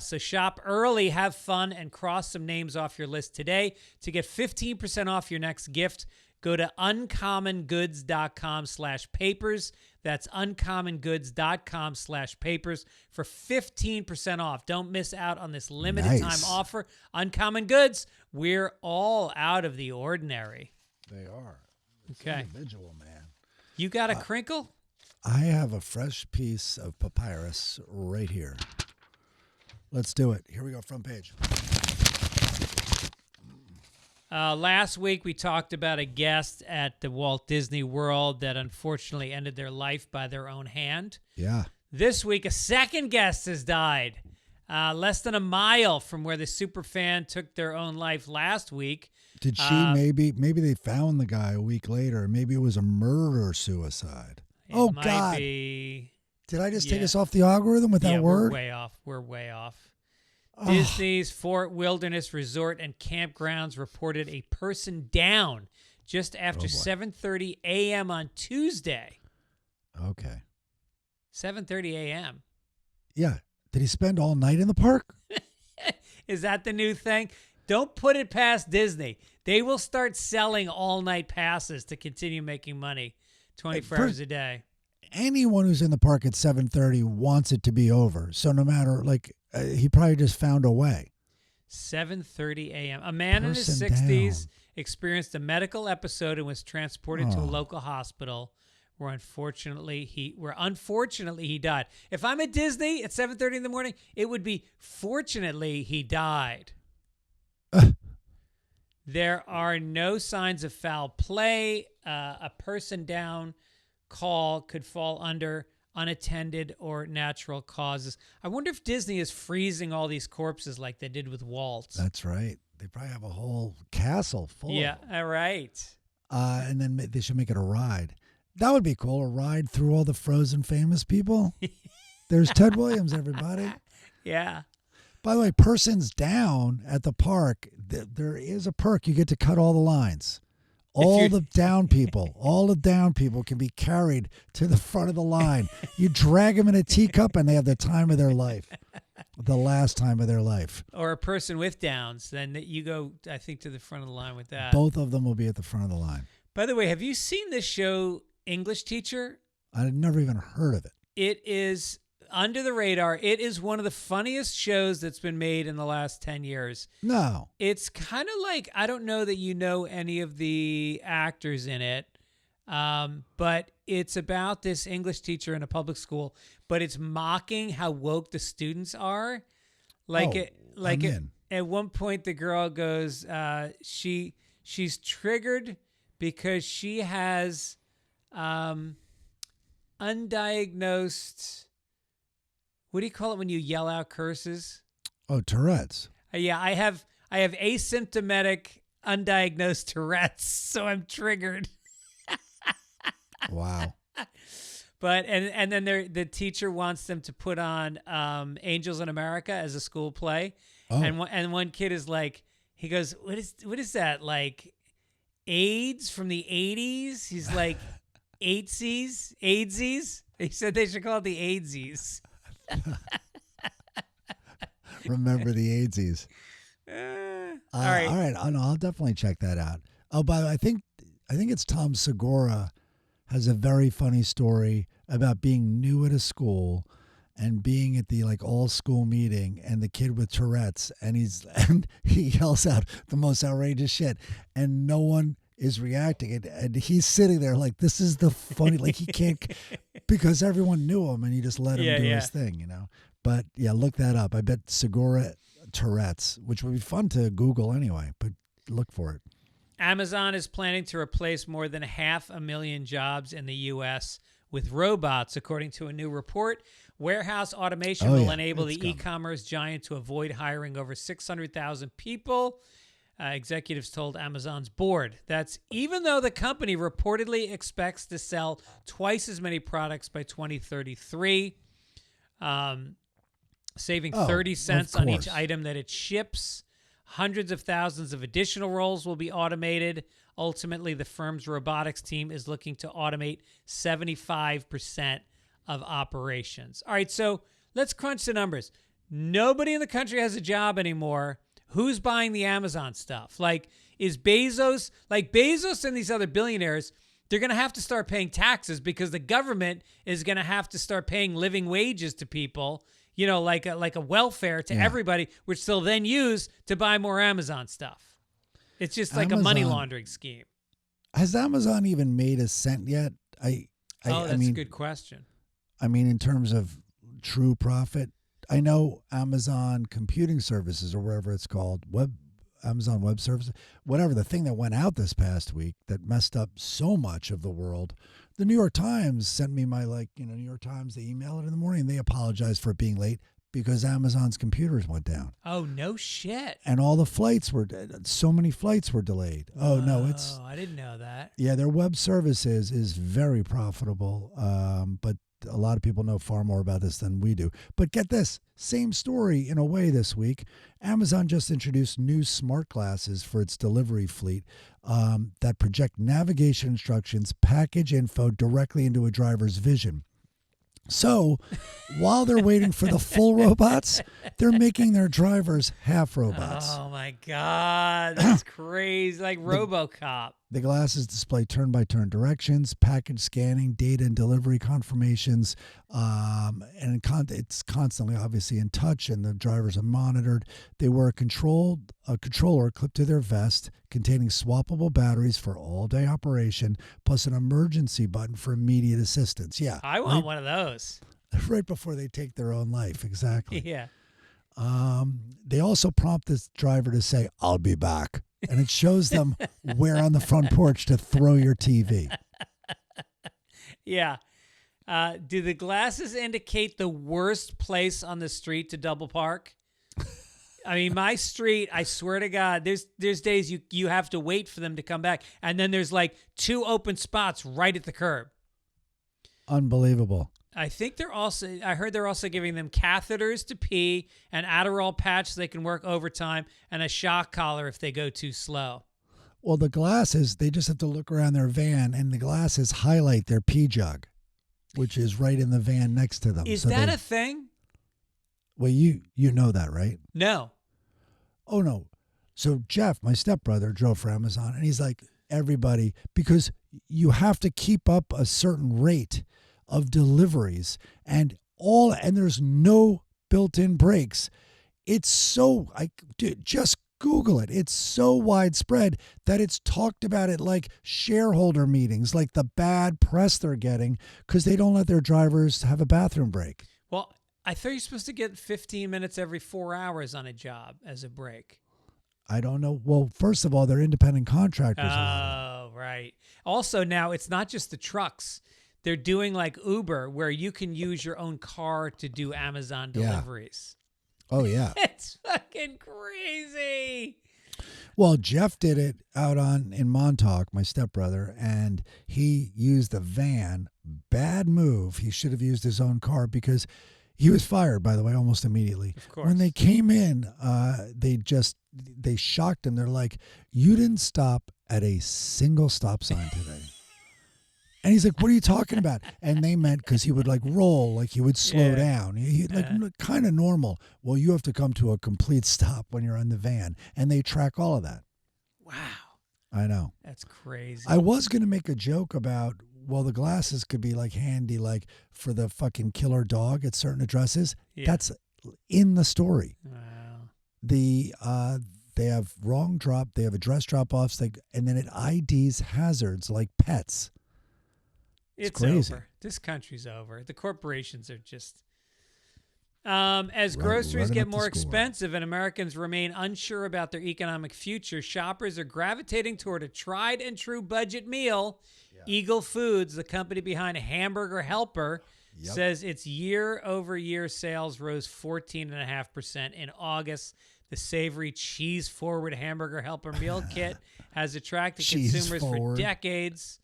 So shop early, have fun, and cross some names off your list today. To get 15% off your next gift, go to uncommongoods.com/papers. That's uncommongoods.com/papers for 15% off. Don't miss out on this limited time offer. Uncommon Goods, we're all out of the ordinary. They are. It's okay. Individual, man. You got a crinkle? I have a fresh piece of papyrus right here. Let's do it. Here we go, front page. Last week, we talked about a guest at the Walt Disney World that unfortunately ended their life by their own hand. Yeah. This week, a second guest has died. Less than a mile from where the superfan took their own life last week. Did she maybe they found the guy a week later? Maybe it was a murder-suicide. Oh, God. Be, did I just take us off the algorithm with that word? We're way off. Disney's Fort Wilderness Resort and Campgrounds reported a person down just after 7:30 a.m. on Tuesday. Okay. 7:30 a.m. Yeah. Did he spend all night in the park? Is that the new thing? Don't put it past Disney. They will start selling all-night passes to continue making money 24 hours a day. Anyone who's in the park at 7:30 wants it to be over. So no matter, he probably just found a way. 7:30 a.m. A man in his 60s experienced a medical episode and was transported to a local hospital where unfortunately he died. If I'm at Disney at 7:30 in the morning, it would be fortunately he died. There are no signs of foul play. A person down call could fall under unattended or natural causes. I wonder if Disney is freezing all these corpses like they did with Walt. That's right. They probably have a whole castle full. Yeah, all right. And then they should make it a ride. That would be cool, a ride through all the Frozen famous people. There's Ted Williams, everybody. Yeah. By the way, persons down at the park, there is a perk. You get to cut all the lines. All the down people can be carried to the front of the line. You drag them in a teacup and they have the time of their life, the last time of their life. Or a person with Downs, then you go, I think, to the front of the line with that. Both of them will be at the front of the line. By the way, have you seen this show, English Teacher? I've never even heard of it. It is under the radar. It is one of the funniest shows that's been made in the last 10 years. No. It's kind of like, I don't know that you know any of the actors in it, but it's about this English teacher in a public school, but it's mocking how woke the students are. At one point, the girl goes, she's triggered because she has undiagnosed... What do you call it when you yell out curses? Oh, Tourette's. Yeah, I have asymptomatic, undiagnosed Tourette's, so I'm triggered. Wow. But and then the teacher wants them to put on Angels in America as a school play, and one kid is like, he goes, what is that, like AIDS from the 80s? He's like, AIDSies. He said they should call it the AIDSies. Remember the AIDSies. All right. All right. Oh, no, I'll definitely check that out. Oh, by the way, I think it's Tom Segura has a very funny story about being new at a school and being at the all school meeting and the kid with Tourette's and he yells out the most outrageous shit and no one is reacting and he's sitting there like, this is the funny, he can't, because everyone knew him and he just let him do his thing, But yeah, look that up. I bet Segura Tourette's, which would be fun to Google anyway, but look for it. Amazon is planning to replace more than 500,000 jobs in the U.S. with robots, according to a new report. Warehouse automation will enable the e-commerce giant to avoid hiring over 600,000 people. Executives told Amazon's board. That's even though the company reportedly expects to sell twice as many products by 2033, saving 30 cents on each item that it ships. Hundreds of thousands of additional roles will be automated. Ultimately, the firm's robotics team is looking to automate 75% of operations. All right, so let's crunch the numbers. Nobody in the country has a job anymore. Who's buying the Amazon stuff? Like, is Bezos, and these other billionaires, they're going to have to start paying taxes because the government is going to have to start paying living wages to people, like a welfare to everybody, which they'll then use to buy more Amazon stuff. It's just like a money laundering scheme. Has Amazon even made a cent yet? That's a good question. I mean, in terms of true profit, I know Amazon Computing Services or whatever it's called, Amazon Web Services, whatever, the thing that went out this past week that messed up so much of the world. The New York Times sent me my, New York Times, they email it in the morning. They apologized for it being late because Amazon's computers went down. Oh, no shit. And all the flights so many flights were delayed. Oh, no, I didn't know that. Yeah, their web services is very profitable, but a lot of people know far more about this than we do. But get this, same story in a way this week. Amazon just introduced new smart glasses for its delivery fleet that project navigation instructions, package info directly into a driver's vision. So while they're waiting for the full robots, they're making their drivers half robots. Oh, my God. That's crazy. Like RoboCop. The glasses display turn-by-turn directions, package scanning, data and delivery confirmations, and it's constantly, obviously, in touch, and the drivers are monitored. They wear a controller clipped to their vest containing swappable batteries for all-day operation, plus an emergency button for immediate assistance. Yeah. I want one of those. Right before they take their own life, exactly. Yeah. They also prompt this driver to say, "I'll be back." And it shows them where on the front porch to throw your TV. Yeah. Do the glasses indicate the worst place on the street to double park? I mean, my street, I swear to God, there's days you have to wait for them to come back. And then there's like 2 open spots right at the curb. Unbelievable. I heard they're also giving them catheters to pee, an Adderall patch so they can work overtime, and a shock collar if they go too slow. Well, the glasses, they just have to look around their van, and the glasses highlight their pee jug, which is right in the van next to them. Is that a thing? Well, you know that, right? No. Oh, no. So Jeff, my stepbrother, drove for Amazon, and he's like, everybody, because you have to keep up a certain rate of deliveries and there's no built-in brakes. It's so, dude, just Google it. It's so widespread that it's talked about at like shareholder meetings, like the bad press they're getting because they don't let their drivers have a bathroom break. Well, I thought you're supposed to get 15 minutes every 4 hours on a job as a break. I don't know. Well, first of all, they're independent contractors. Oh, right. Also, now it's not just the trucks. They're doing like Uber, where you can use your own car to do Amazon deliveries. Yeah. Oh, yeah. It's fucking crazy. Well, Jeff did it out in Montauk, my stepbrother, and he used the van. Bad move. He should have used his own car because he was fired, by the way, almost immediately. Of course. When they came in, they shocked him. They're like, "You didn't stop at a single stop sign today." And he's like, "What are you talking about?" And they meant because he would like roll, like he would slow down. He like kind of normal. Well, you have to come to a complete stop when you're in the van. And they track all of that. Wow. I know. That's crazy. I was going to make a joke about, well, the glasses could be like handy, like for the fucking killer dog at certain addresses. Yeah. That's in the story. Wow. They have wrong drop. They have address drop-offs. And then it IDs hazards like pets. It's crazy. Over. This country's over. The corporations are just... as groceries get more expensive and Americans remain unsure about their economic future, shoppers are gravitating toward a tried and true budget meal. Yeah. Eagle Foods, the company behind Hamburger Helper, says its year-over-year sales rose 14.5% in August. The savory cheese-forward Hamburger Helper meal kit has attracted consumers for decades.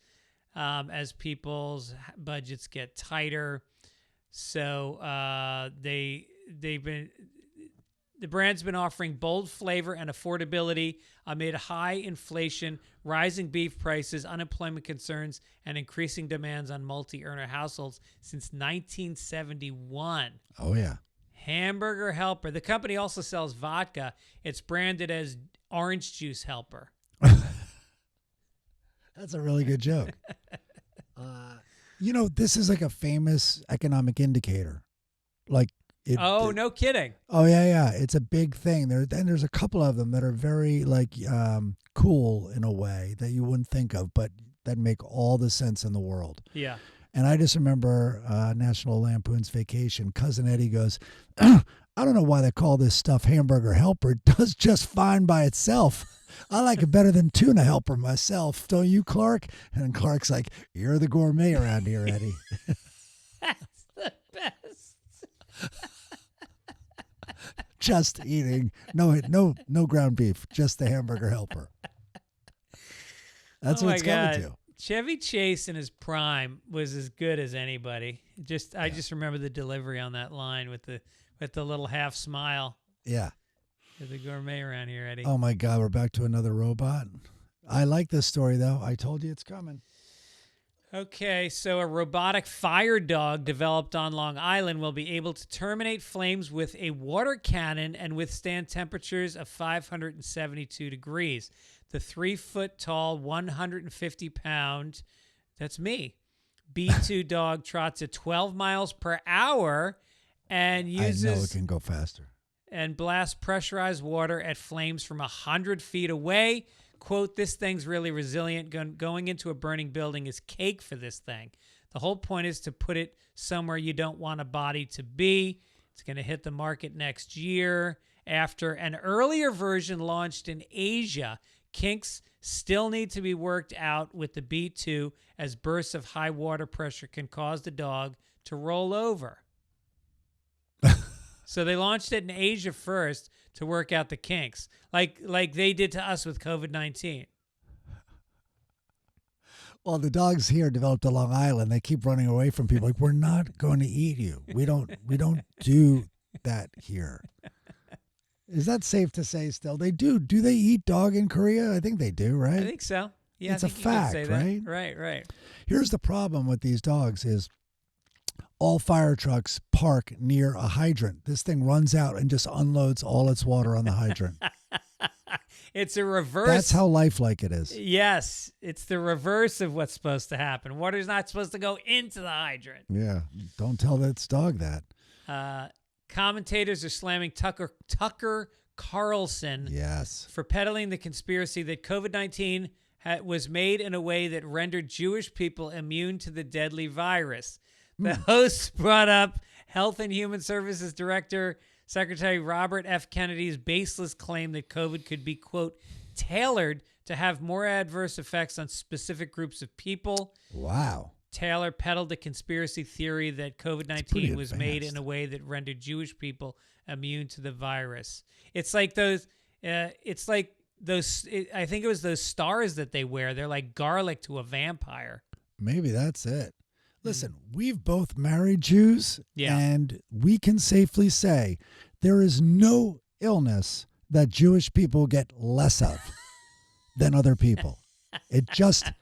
As people's budgets get tighter. So they've been The brand's been offering bold flavor and affordability amid high inflation, rising beef prices, unemployment concerns, and increasing demands on multi-earner households since 1971. Oh, yeah. Hamburger Helper. The company also sells vodka. It's branded as Orange Juice Helper. That's a really good joke. This is like a famous economic indicator. No kidding. Oh, yeah. It's a big thing. There's a couple of them that are very cool in a way that you wouldn't think of, but that make all the sense in the world. Yeah. And I just remember National Lampoon's Vacation. Cousin Eddie goes, I don't know why they call this stuff Hamburger Helper. It does just fine by itself. I like it better than Tuna Helper myself. Don't you, Clark? And Clark's like, you're the gourmet around here, Eddie. That's the best. Just eating. No ground beef. Just the Hamburger Helper. That's what it's coming to. Chevy Chase in his prime was as good as anybody. I just remember the delivery on that line with the little half smile. Yeah. You're the gourmet around here, Eddie. Oh my God, we're back to another robot. I like this story though. I told you it's coming. Okay, so a robotic fire dog developed on Long Island will be able to terminate flames with a water cannon and withstand temperatures of 572 degrees. The 3-foot-tall, 150-pound, that's me, B2 dog trots at 12 miles per hour and uses... I know it can go faster. And blasts pressurized water at flames from 100 feet away. Quote, this thing's really resilient. Going into a burning building is cake for this thing. The whole point is to put it somewhere you don't want a body to be. It's going to hit the market next year. After an earlier version launched in Asia, kinks still need to be worked out with the B2 as bursts of high water pressure can cause the dog to roll over. So they launched it in Asia first to work out the kinks, like they did to us with COVID-19. Well, the dogs here developed on Long Island. They keep running away from people. Like, we're not going to eat you. We don't do that here. Is that safe to say still? They do. Do they eat dog in Korea? I think they do, right? I think so. Yeah, it's I think a fact, you could say right? That. Right. Here's the problem with these dogs is all fire trucks park near a hydrant. This thing runs out and just unloads all its water on the hydrant. It's a reverse. That's how lifelike it is. Yes. It's the reverse of what's supposed to happen. Water's not supposed to go into the hydrant. Yeah. Don't tell that dog that. Commentators are slamming Tucker Carlson for peddling the conspiracy that COVID-19 was made in a way that rendered Jewish people immune to the deadly virus. The hosts brought up Health and Human Services Director Secretary Robert F. Kennedy's baseless claim that COVID could be, quote, tailored to have more adverse effects on specific groups of people. Wow. Taylor peddled the conspiracy theory that COVID-19 was made in a way that rendered Jewish people immune to the virus. It's like those, I think it was those stars that they wear. They're like garlic to a vampire. Maybe that's it. Listen, we've both married Jews, yeah, and we can safely say there is no illness that Jewish people get less of than other people. It just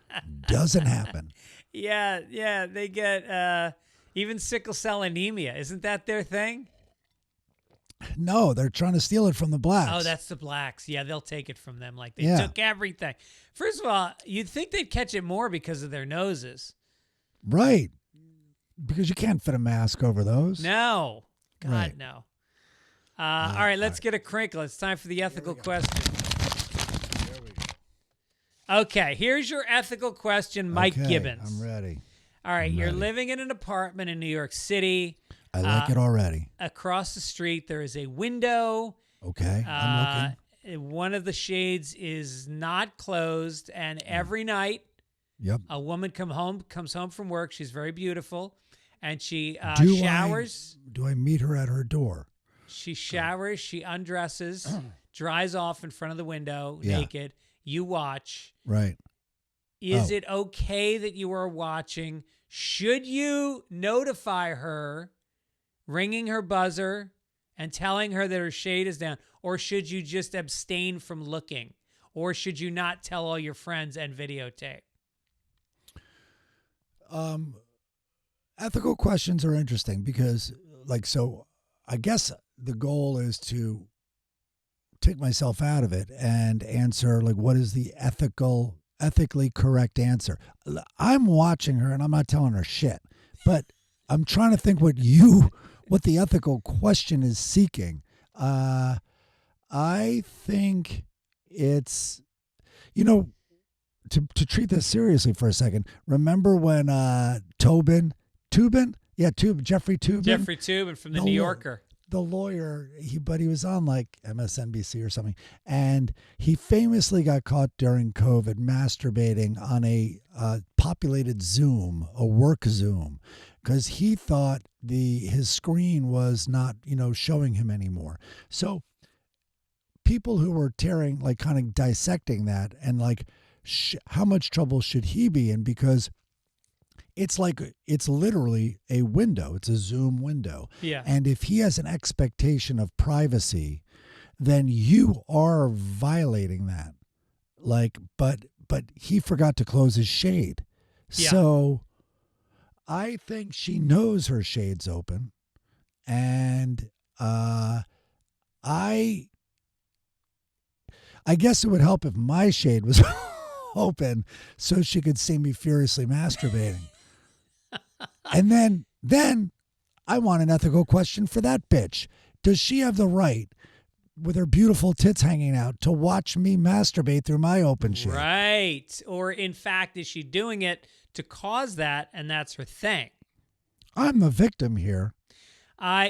doesn't happen. Yeah, they get even sickle cell anemia. Isn't that their thing? No, they're trying to steal it from the blacks. Oh, that's the blacks. Yeah, they'll take it from them like they took everything. First of all, you'd think they'd catch it more because of their noses. Right. Because you can't fit a mask over those. No. God, right. No. All right, let's get a crinkle. It's time for the ethical question. There we go. Okay, here's your ethical question, Mike Gibbons. I'm ready. All right, you're living in an apartment in New York City. I like it already. Across the street, there is a window. Okay, I'm looking. One of the shades is not closed, and every night, a woman comes home from work. She's very beautiful, and she showers. Do I meet her at her door? She showers. She undresses, dries off in front of the window, naked. You watch. Right. Is it okay that you are watching? Should you notify her, ringing her buzzer, and telling her that her shade is down? Or should you just abstain from looking? Or should you not tell all your friends and videotape? Ethical questions are interesting because, so I guess the goal is to take myself out of it and answer, what is the ethically correct answer? I'm watching her and I'm not telling her shit, but I'm trying to think what the ethical question is seeking. I think it's, to treat this seriously for a second. Remember when Jeffrey Toobin from the New Yorker, the lawyer, he was on MSNBC or something, and he famously got caught during COVID masturbating on a populated Zoom, a work Zoom, because he thought his screen was not showing him anymore. So people who were kind of dissecting that and how much trouble should he be in, because it's literally a window. It's a Zoom window. Yeah. And if he has an expectation of privacy, then you are violating that. But he forgot to close his shade. Yeah. So I think she knows her shade's open. And I guess it would help if my shade was open so she could see me furiously masturbating. And then I want an ethical question for that bitch. Does she have the right, with her beautiful tits hanging out, to watch me masturbate through my open shade? Right. Or in fact, is she doing it to cause that, and that's her thing? I'm the victim here.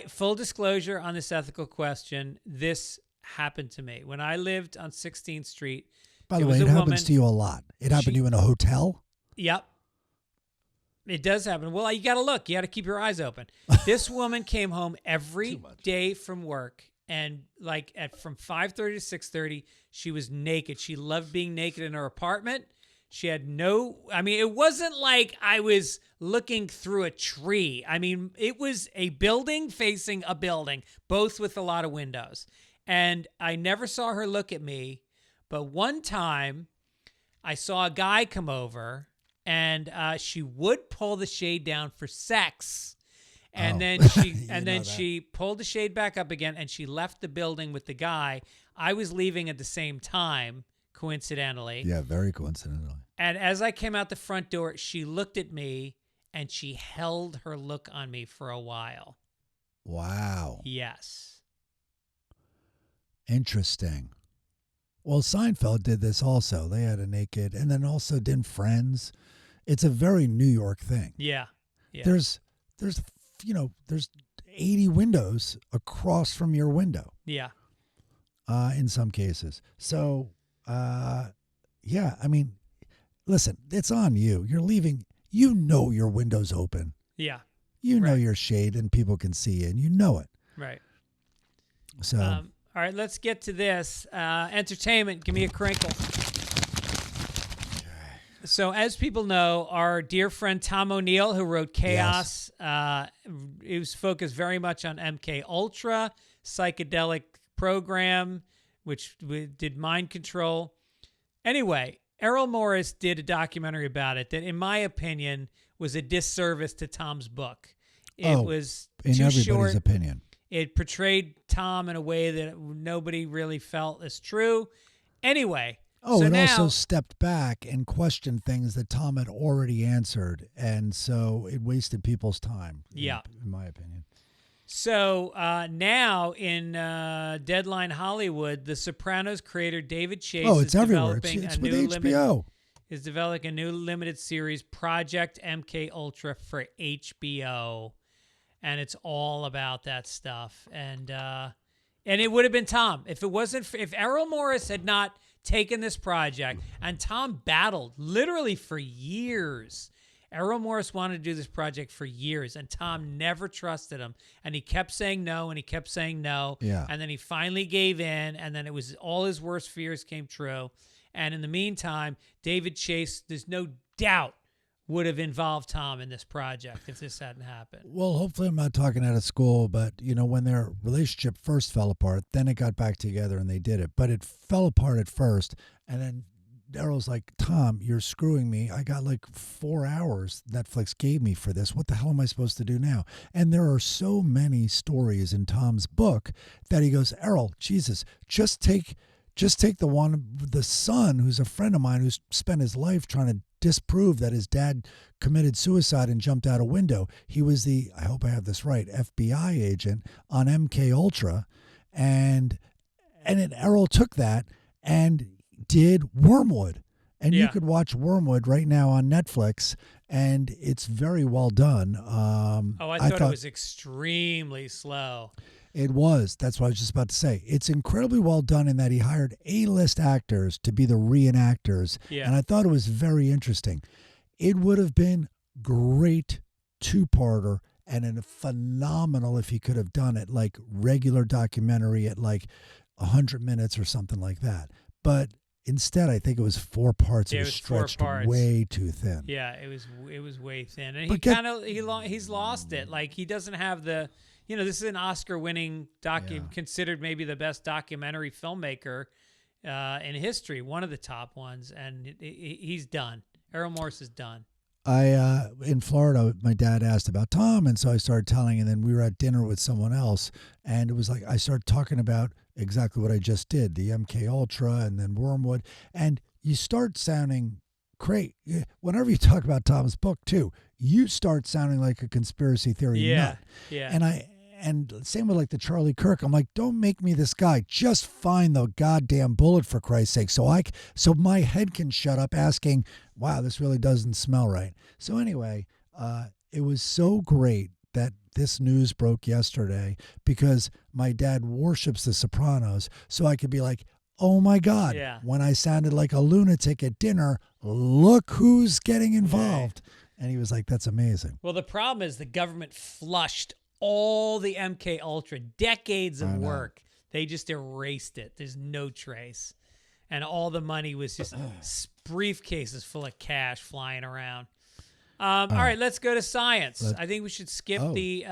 Full disclosure on this ethical question, this happened to me. When I lived on 16th Street, by the way, it happens to you a lot. It happened to you in a hotel? Yep. It does happen. Well, you got to look. You got to keep your eyes open. This woman came home every day from work, and from 5:30 to 6:30, she was naked. She loved being naked in her apartment. She had it wasn't like I was looking through a tree. It was a building facing a building, both with a lot of windows. And I never saw her look at me. But one time I saw a guy come over, and she would pull the shade down for sex. And then she pulled the shade back up again, and she left the building with the guy. I was leaving at the same time, coincidentally. Yeah, very coincidentally. And as I came out the front door, she looked at me, and she held her look on me for a while. Wow. Yes. Interesting. Well, Seinfeld did this also. They had a naked, and then also did Friends. It's a very New York thing. Yeah. There's 80 windows across from your window. Yeah. In some cases. So, listen, it's on you. You're leaving. You know your window's open. Yeah. You know your shade, and people can see you, and you know it. Right. So. All right, let's get to this. Entertainment, give me a crinkle. So as people know, our dear friend Tom O'Neill, who wrote Chaos, it was focused very much on MK Ultra, psychedelic program, which did mind control. Anyway, Errol Morris did a documentary about it that, in my opinion, was a disservice to Tom's book. It was too short. In everybody's opinion. It portrayed Tom in a way that nobody really felt is true. Anyway. Also stepped back and questioned things that Tom had already answered. And so it wasted people's time. Yeah. In my opinion. So now in Deadline Hollywood, The Sopranos creator David Chase is developing it's with HBO. Is developing a new limited series, Project MK Ultra, for HBO. And it's all about that stuff. And it would have been Tom. If Errol Morris had not taken this project, and Tom battled literally for years. Errol Morris wanted to do this project for years, and Tom never trusted him. And he kept saying no, and he kept saying no. Yeah. And then he finally gave in, and then it was all his worst fears came true. And in the meantime, David Chase, there's no doubt, would have involved Tom in this project if this hadn't happened. Well, hopefully I'm not talking out of school, but, when their relationship first fell apart, then it got back together and they did it. But it fell apart at first, and then Errol's like, Tom, you're screwing me. I got like 4 hours Netflix gave me for this. What the hell am I supposed to do now? And there are so many stories in Tom's book that he goes, Errol, Jesus, just take the son who's a friend of mine who's spent his life trying to disprove that his dad committed suicide and jumped out a window. He was I hope I have this right, FBI agent on MK Ultra, and then Errol took that and did Wormwood, and you could watch Wormwood right now on Netflix, and it's very well done. I thought it was extremely slow. It was. That's what I was just about to say. It's incredibly well done in that he hired A-list actors to be the reenactors. Yeah. And I thought it was very interesting. It would have been great two-parter and phenomenal if he could have done it like regular documentary at like 100 minutes or something like that. But instead, I think it was 4 parts. It was stretched way too thin. Yeah, it was way thin. And he's lost it. Like, he doesn't have the... this is an Oscar-winning considered maybe the best documentary filmmaker in history, one of the top ones, and he's done. Errol Morris is done. In Florida, my dad asked about Tom, and so I started telling, and then we were at dinner with someone else, and it was like I started talking about exactly what I just did, the MK Ultra and then Wormwood, and you start sounding great. Whenever you talk about Tom's book, too, you start sounding like a conspiracy theory nut. Yeah. And same with like the Charlie Kirk. I'm like, don't make me this guy. Just find the goddamn bullet for Christ's sake, so my head can shut up asking, wow, this really doesn't smell right. So anyway, it was so great that this news broke yesterday because my dad worships The Sopranos, so I could be like, oh my God, when I sounded like a lunatic at dinner, look who's getting involved. And he was like, that's amazing. Well, the problem is the government flushed all the MK Ultra, decades of work. They just erased it. There's no trace. And all the money was just briefcases full of cash flying around. All right, let's go to science. I think we should skip the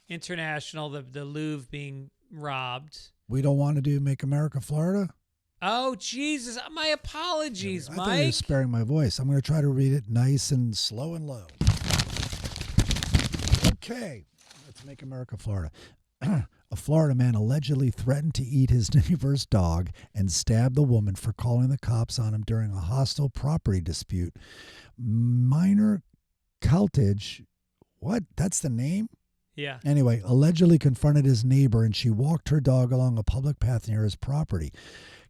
international, the Louvre being robbed. We don't want to do Make America Florida? Oh, Jesus. My apologies, Mike. I thought you were sparing my voice. I'm going to try to read it nice and slow and low. Okay, let's Make America Florida. A Florida man allegedly threatened to eat his neighbor's dog and stabbed the woman for calling the cops on him during a hostile property dispute. Minor Caltage, what? That's the name? Yeah. Anyway, allegedly confronted his neighbor and she walked her dog along a public path near his property.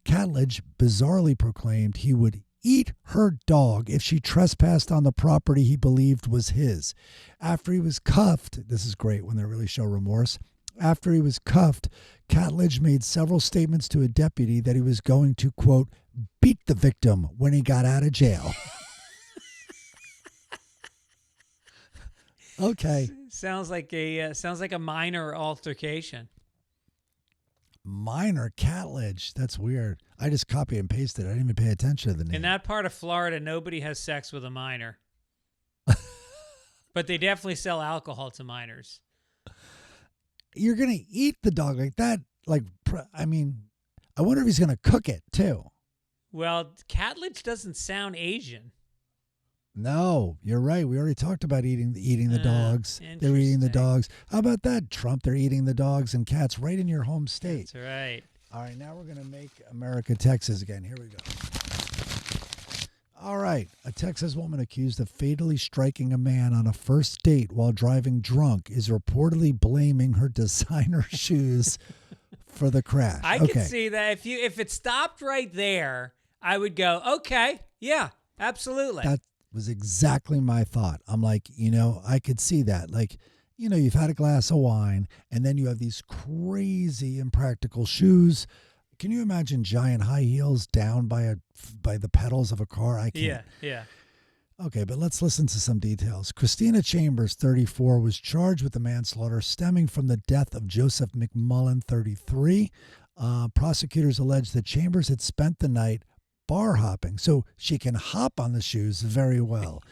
Catledge bizarrely proclaimed he would eat her dog if she trespassed on the property he believed was his. After he was cuffed, this is great when they really show remorse. After he was cuffed, Catledge made several statements to a deputy that he was going to, quote, beat the victim when he got out of jail. Okay. Sounds like a minor altercation. Minor Catledge. That's weird. I just copy and pasted. I didn't even pay attention to the name. In that part of Florida, nobody has sex with a minor. But they definitely sell alcohol to minors. You're going to eat the dog like that? Like, I mean, I wonder if he's going to cook it, too. Well, Catledge doesn't sound Asian. No, you're right. We already talked about eating the dogs. They're eating the dogs. How about that, Trump? They're eating the dogs and cats right in your home state. That's right. All right, now we're going to make America Texas again. Here we go. All right. A Texas woman accused of fatally striking a man on a first date while driving drunk is reportedly blaming her designer shoes for the crash. I can see that. If it stopped right there, I would go, okay, yeah, absolutely. That was exactly my thought. I'm like, I could see that. Like, you've had a glass of wine and then you have these crazy impractical shoes. Can you imagine giant high heels down by the pedals of a car? I can't. Yeah. Okay, but let's listen to some details. Christina Chambers, 34, was charged with the manslaughter stemming from the death of Joseph McMullen, 33. Prosecutors alleged that Chambers had spent the night bar hopping. So she can hop on the shoes very well.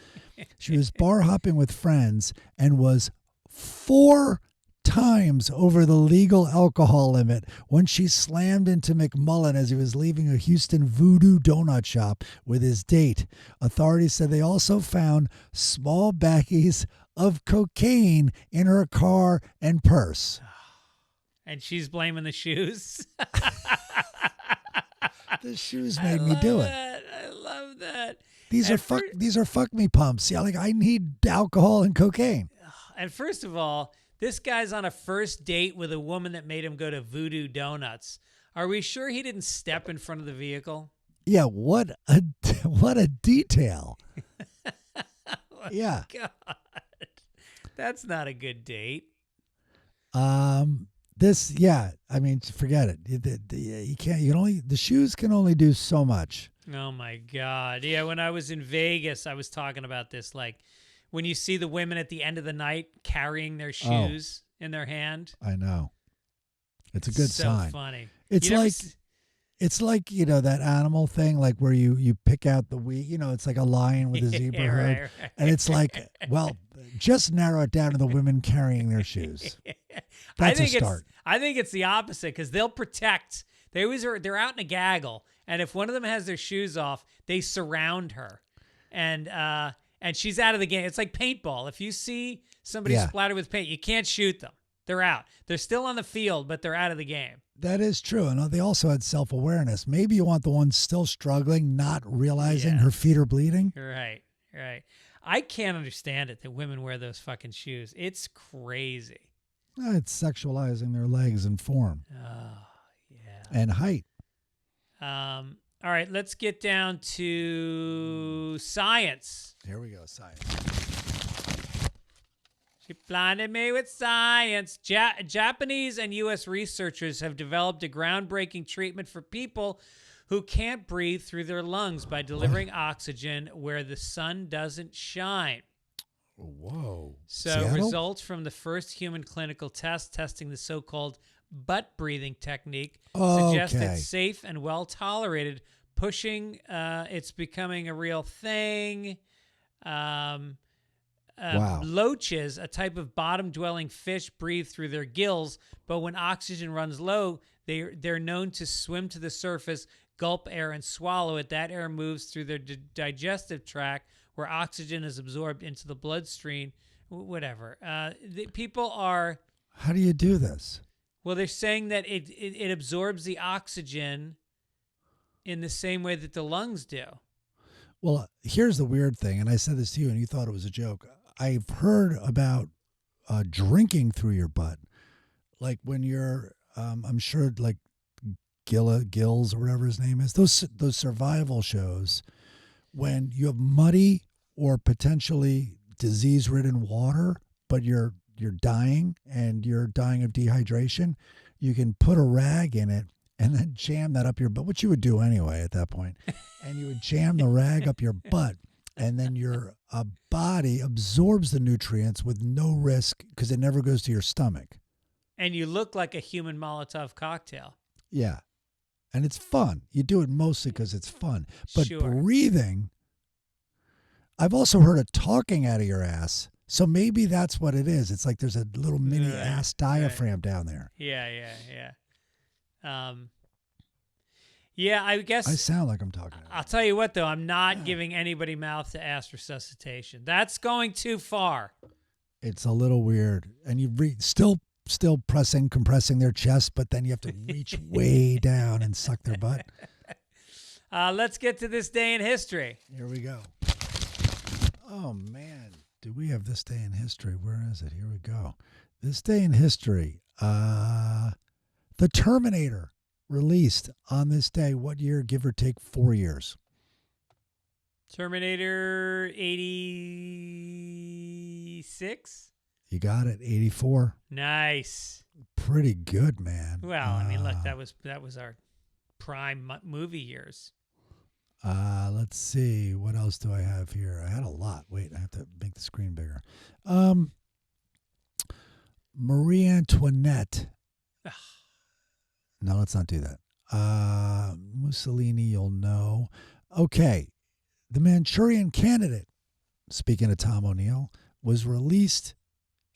She was bar hopping with friends and was 4 times over the legal alcohol limit when she slammed into McMullen as he was leaving a Houston Voodoo donut shop with his date. Authorities said they also found small baggies of cocaine in her car and purse. And she's blaming the shoes. The shoes made me do it. I love that. These are fuck me pumps. Yeah, like I need alcohol and cocaine. And first of all, this guy's on a first date with a woman that made him go to Voodoo Donuts. Are we sure he didn't step in front of the vehicle? Yeah, what a detail. Yeah. God. That's not a good date. I mean, forget it. You can't. The shoes can only do so much. Oh my God. Yeah, when I was in Vegas, I was talking about this. Like when you see the women at the end of the night carrying their shoes in their hand. I know. It's a good sign. So funny. It's like that animal thing, like where you pick out the wheat. It's like a lion with a zebra hood, right. And it's like, well, just narrow it down to the women carrying their shoes. That's a start. I think it's the opposite because they'll protect. They're out in a gaggle, and if one of them has their shoes off, they surround her, and she's out of the game. It's like paintball. If you see somebody splattered with paint, you can't shoot them. They're out. They're still on the field, but they're out of the game. That is true. And they also had self-awareness. Maybe you want the one still struggling, not realizing her feet are bleeding. Right. I can't understand it that women wear those fucking shoes. It's crazy. It's sexualizing their legs and form. Oh, yeah. And height. All right, let's get down to science. Here we go, science. She blinded me with science. Japanese and U.S. researchers have developed a groundbreaking treatment for people who can't breathe through their lungs by delivering oxygen where the sun doesn't shine. Whoa. So Seattle? Results from the first human clinical test testing the so-called butt breathing technique suggest it's safe and well tolerated, pushing it's becoming a real thing. Loaches, a type of bottom-dwelling fish, breathe through their gills, but when oxygen runs low, they're known to swim to the surface, gulp air, and swallow it. That air moves through their digestive tract, where oxygen is absorbed into the bloodstream. Whatever. People are... How do you do this? Well, they're saying that it absorbs the oxygen in the same way that the lungs do. Well, here's the weird thing, and I said this to you, and you thought it was a joke. I've heard about drinking through your butt, like when you're, I'm sure, like Gills or whatever his name is. Those survival shows, when you have muddy or potentially disease-ridden water, but you're dying and you're dying of dehydration, you can put a rag in it and then jam that up your butt, which you would do anyway at that point. And you would jam the rag up your butt, and then your body absorbs the nutrients with no risk because it never goes to your stomach. And you look like a human Molotov cocktail. Yeah. And it's fun. You do it mostly because it's fun. But Sure. Breathing, I've also heard of talking out of your ass. So maybe that's what it is. It's like there's a little mini ass diaphragm down there. Yeah. Yeah, I guess... I sound like I'm talking. I'll tell you what, though. I'm not giving anybody mouth to ass resuscitation. That's going too far. It's a little weird. And you still compressing their chest, but then you have to reach way down and suck their butt. Let's get to this day in history. Here we go. Oh, man. Do we have this day in history? Where is it? Here we go. This day in history. The Terminator released on this day. What year, give or take 4 years? Terminator 86? You got it. 84. Nice. Pretty good, man. Well, I mean, look, that was our prime movie years. Let's see. What else do I have here? I had a lot. Wait, I have to make the screen bigger. Marie Antoinette. No, let's not do that. Mussolini, you'll know. Okay. The Manchurian Candidate, speaking of Tom O'Neill, was released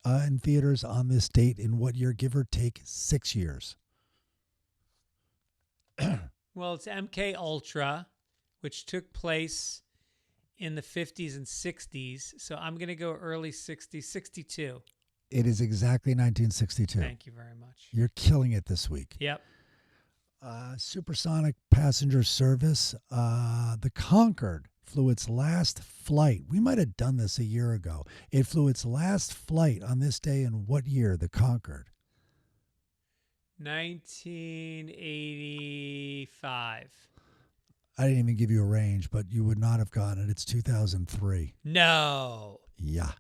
in theaters on this date in what year, give or take 6 years? Well, it's MK Ultra, which took place in the 50s and 60s. So I'm going to go early 60s, 62. It is exactly 1962. Thank you very much. You're killing it this week. Yep. Supersonic passenger service. The Concorde flew its last flight. We might have done this a year ago. It flew its last flight on this day in what year, the Concorde? 1985. I didn't even give you a range, but you would not have gotten it. It's 2003. No. Yeah.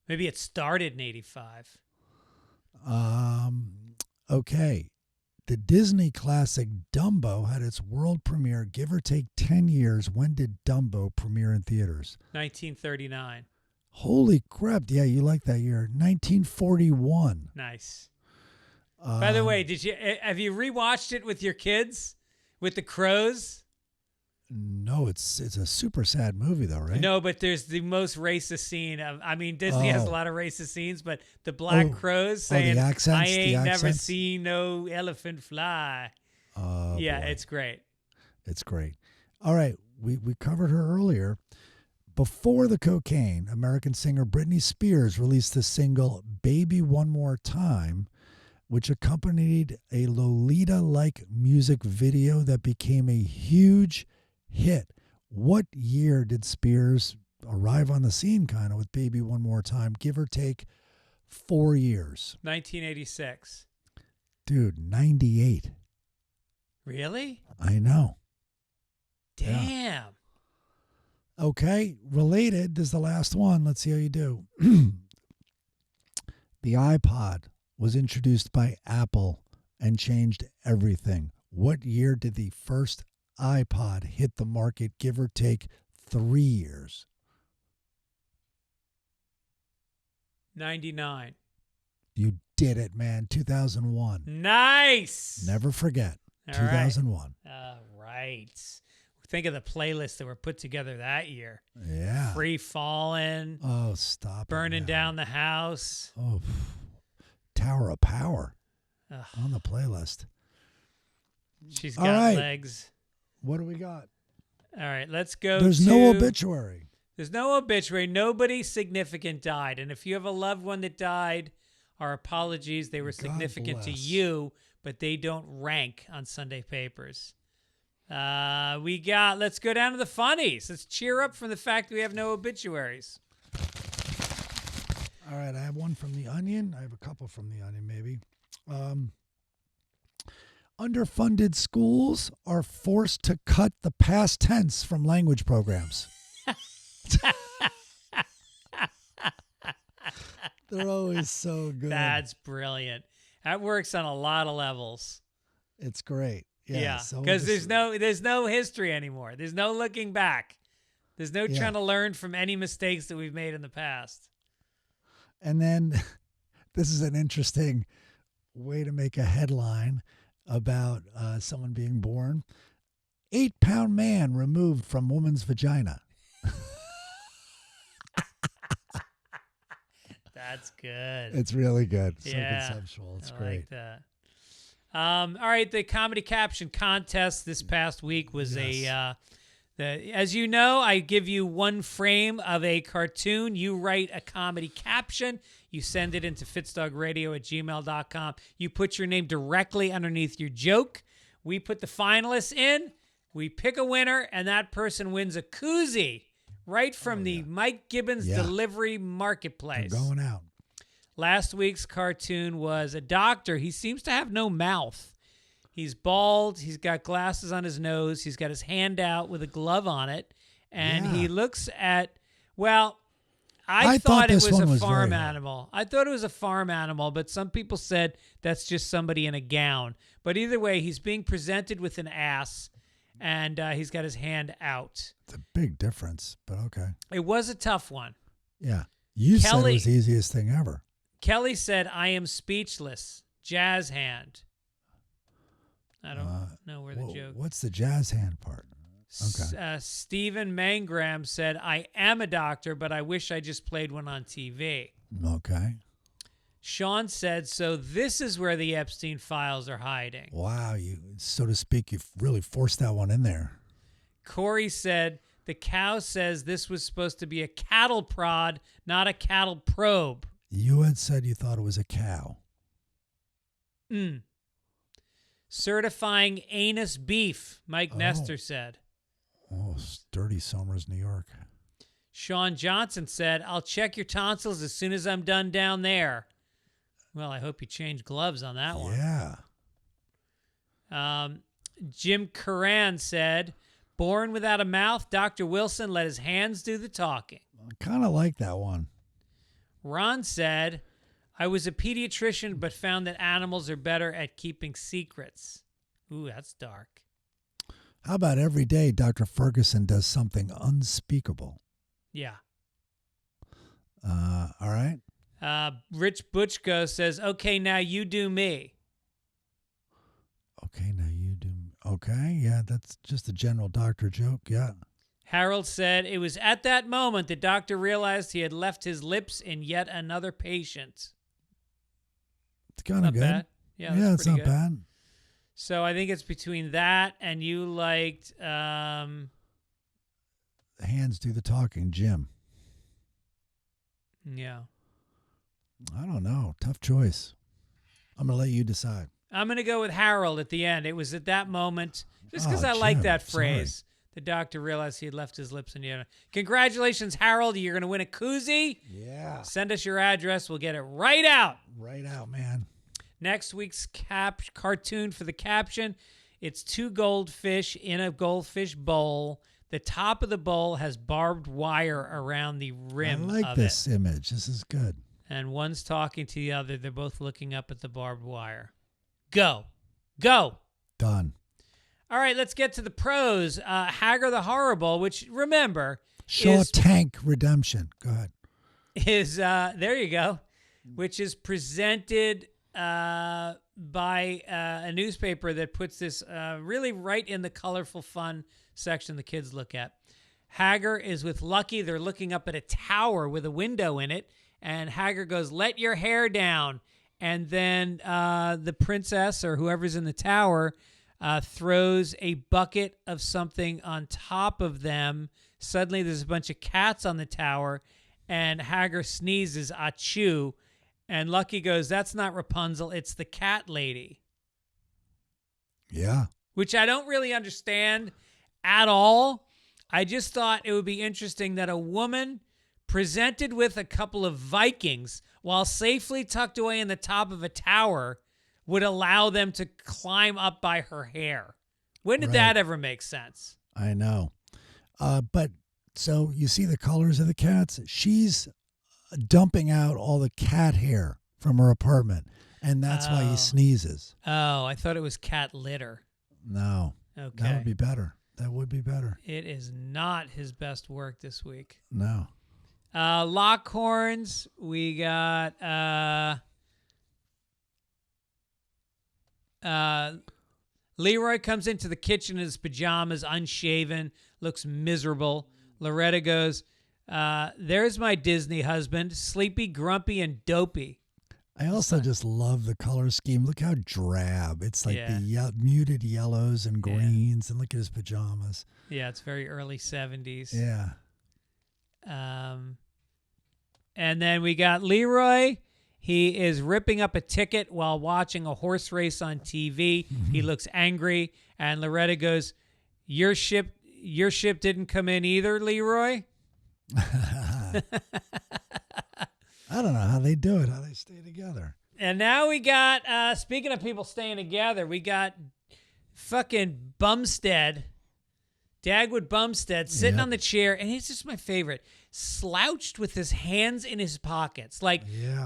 Maybe it started in 85. Okay. The Disney classic Dumbo had its world premiere, give or take 10 years. When did Dumbo premiere in theaters? 1939. Holy crap. Yeah, you like that year. 1941. Nice. By the way, have you rewatched it with your kids? With the crows? No, it's a super sad movie though, right? No, but there's the most racist scene of. I mean, Disney has a lot of racist scenes, but the black crows saying, the accents, "I ain't never accents? seen no elephant fly." Yeah, Boy. it's great. It's great. All right, we covered her earlier. Before the cocaine, American singer Britney Spears released the single "Baby One More Time," which accompanied a Lolita-like music video that became a huge hit. What year did Spears arrive on the scene kind of with Baby One More Time? Give or take 4 years. 1986. Dude, 98. Really? I know. Damn. Yeah. Okay, related. This is the last one. Let's see how you do. The iPod was introduced by Apple and changed everything. What year did the first iPod hit the market, give or take 3 years? 99. You did it, man. 2001. Nice. Never forget. All 2001. Right. All right. Think of the playlists that were put together that year. Yeah. Free Falling. Oh, stop. Burning Down the House. Oh, Tower of Power. Ugh. On the playlist. She's All got right. legs. What do we got? All right, let's go. There's no obituary. There's no obituary. Nobody significant died. And if you have a loved one that died, our apologies. They were significant to you, but they don't rank on Sunday papers. Let's go down to the funnies. Let's cheer up from the fact that we have no obituaries. All right, I have one from The Onion. I have a couple from The Onion, maybe. Underfunded schools are forced to cut the past tense from language programs. They're always so good. That's brilliant. That works on a lot of levels. It's great. Yeah, so because there's no history anymore. There's no looking back. There's no trying to learn from any mistakes that we've made in the past. And then this is an interesting way to make a headline about someone being born. 8-pound man removed from woman's vagina. That's good. It's really good. Yeah, So conceptual. It's I great. like that. All right, the comedy caption contest this past week was as you know, I give you one frame of a cartoon. You write a comedy caption. You send it into fitzdogradio@gmail.com. You put your name directly underneath your joke. We put the finalists in. We pick a winner, and that person wins a koozie right from the Mike Gibbons Delivery Marketplace. They're going out. Last week's cartoon was a doctor. He seems to have no mouth. He's bald. He's got glasses on his nose. He's got his hand out with a glove on it. And he looks at, I thought it was a farm animal. I thought it was a farm animal, but some people said that's just somebody in a gown. But either way, he's being presented with an ass, and he's got his hand out. It's a big difference, but okay. It was a tough one. Yeah. You said it was the easiest thing ever. Kelly said, I am speechless. Jazz hand. I don't know where the joke. What's the jazz hand part? Okay. Stephen Mangram said, I am a doctor, but I wish I just played one on TV. Okay. Sean said, so this is where the Epstein files are hiding. Wow, you, so to speak, you've really forced that one in there. Corey said, the cow says this was supposed to be a cattle prod, not a cattle probe. You had said you thought it was a cow. Certifying anus beef, Mike Nestor said. Oh, sturdy Somers, New York. Sean Johnson said, I'll check your tonsils as soon as I'm done down there. Well, I hope you change gloves on that one. Yeah. Jim Curran said, born without a mouth, Dr. Wilson let his hands do the talking. I kind of like that one. Ron said, I was a pediatrician but found that animals are better at keeping secrets. Ooh, that's dark. How about every day Dr. Ferguson does something unspeakable? Yeah. All right. Rich Butchko says, okay, now you do me. Okay, now you do. Okay, yeah, that's just a general doctor joke, yeah. Harold said, it was at that moment the doctor realized he had left his lips in yet another patient. It's kind of good. Bad. Yeah, it's not bad. So I think it's between that and you liked... Hands do the talking, Jim. Yeah. I don't know. Tough choice. I'm going to let you decide. I'm going to go with Harold at the end. It was at that moment, just because I like that phrase. Sorry. The doctor realized he had left his lips in the other. Congratulations, Harold. You're going to win a koozie. Yeah. Send us your address. We'll get it right out. Right out, man. Next week's cartoon for the caption, it's two goldfish in a goldfish bowl. The top of the bowl has barbed wire around the rim of it. I like this image. This is good. And one's talking to the other. They're both looking up at the barbed wire. Go. Go. Done. All right, let's get to the pros. Hagar the Horrible, which, remember, Shaw Tank Redemption. Go ahead. Is there you go, which is presented by a newspaper that puts this really right in the colorful, fun section the kids look at. Hagar is with Lucky. They're looking up at a tower with a window in it, and Hagar goes, let your hair down. And then the princess or whoever's in the tower throws a bucket of something on top of them. Suddenly there's a bunch of cats on the tower, and Hagar sneezes, achoo. And Lucky goes, that's not Rapunzel, it's the cat lady. Yeah. Which I don't really understand at all. I just thought it would be interesting that a woman presented with a couple of Vikings while safely tucked away in the top of a tower would allow them to climb up by her hair. When did that ever make sense? I know. But so you see the colors of the cats? She's dumping out all the cat hair from her apartment, and that's why he sneezes. Oh, I thought it was cat litter. No. Okay. That would be better. That would be better. It is not his best work this week. No. Lockhorns, we got Leroy comes into the kitchen in his pajamas, unshaven, looks miserable. Loretta goes, there's my Disney husband, sleepy, grumpy, and dopey. I also just love the color scheme. Look how drab. It's like the muted yellows and greens, and look at his pajamas. Yeah, it's very early 70s. Yeah. And then we got Leroy. He is ripping up a ticket while watching a horse race on TV. He looks angry, and Loretta goes, your ship didn't come in either, Leroy? I don't know how they do it, how they stay together. And now we got, speaking of people staying together, we got fucking Bumstead, Dagwood Bumstead, sitting on the chair, and he's just my favorite, slouched with his hands in his pockets. Like,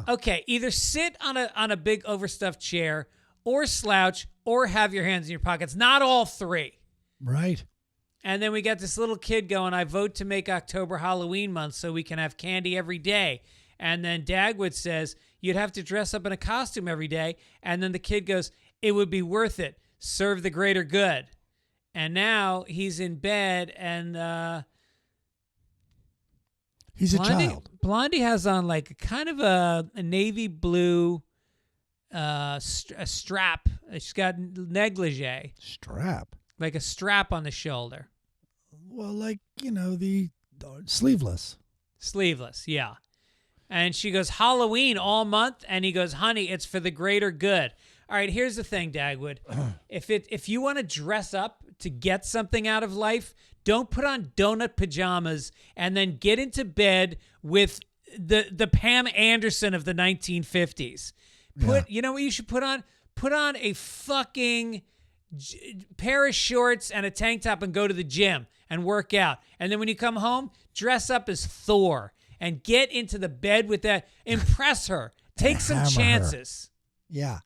okay, either sit on a big overstuffed chair, or slouch, or have your hands in your pockets. Not all three. Right. And then we got this little kid going, I vote to make October Halloween month so we can have candy every day. And then Dagwood says, you'd have to dress up in a costume every day. And then the kid goes, it would be worth it. serve the greater good. And now he's in bed, and he's a child. Blondie has on like kind of a navy blue a strap. She's got negligee. Strap? Like a strap on the shoulder. Well, like, the sleeveless. Sleeveless, yeah. And she goes, Halloween all month? And he goes, honey, it's for the greater good. All right, here's the thing, Dagwood. If you want to dress up to get something out of life, don't put on donut pajamas and then get into bed with the Pam Anderson of the 1950s. You know what you should put on? Put on a fucking pair of shorts and a tank top and go to the gym and work out. And then when you come home, dress up as Thor and get into the bed with that. Impress her. Take some chances. Her. Yeah.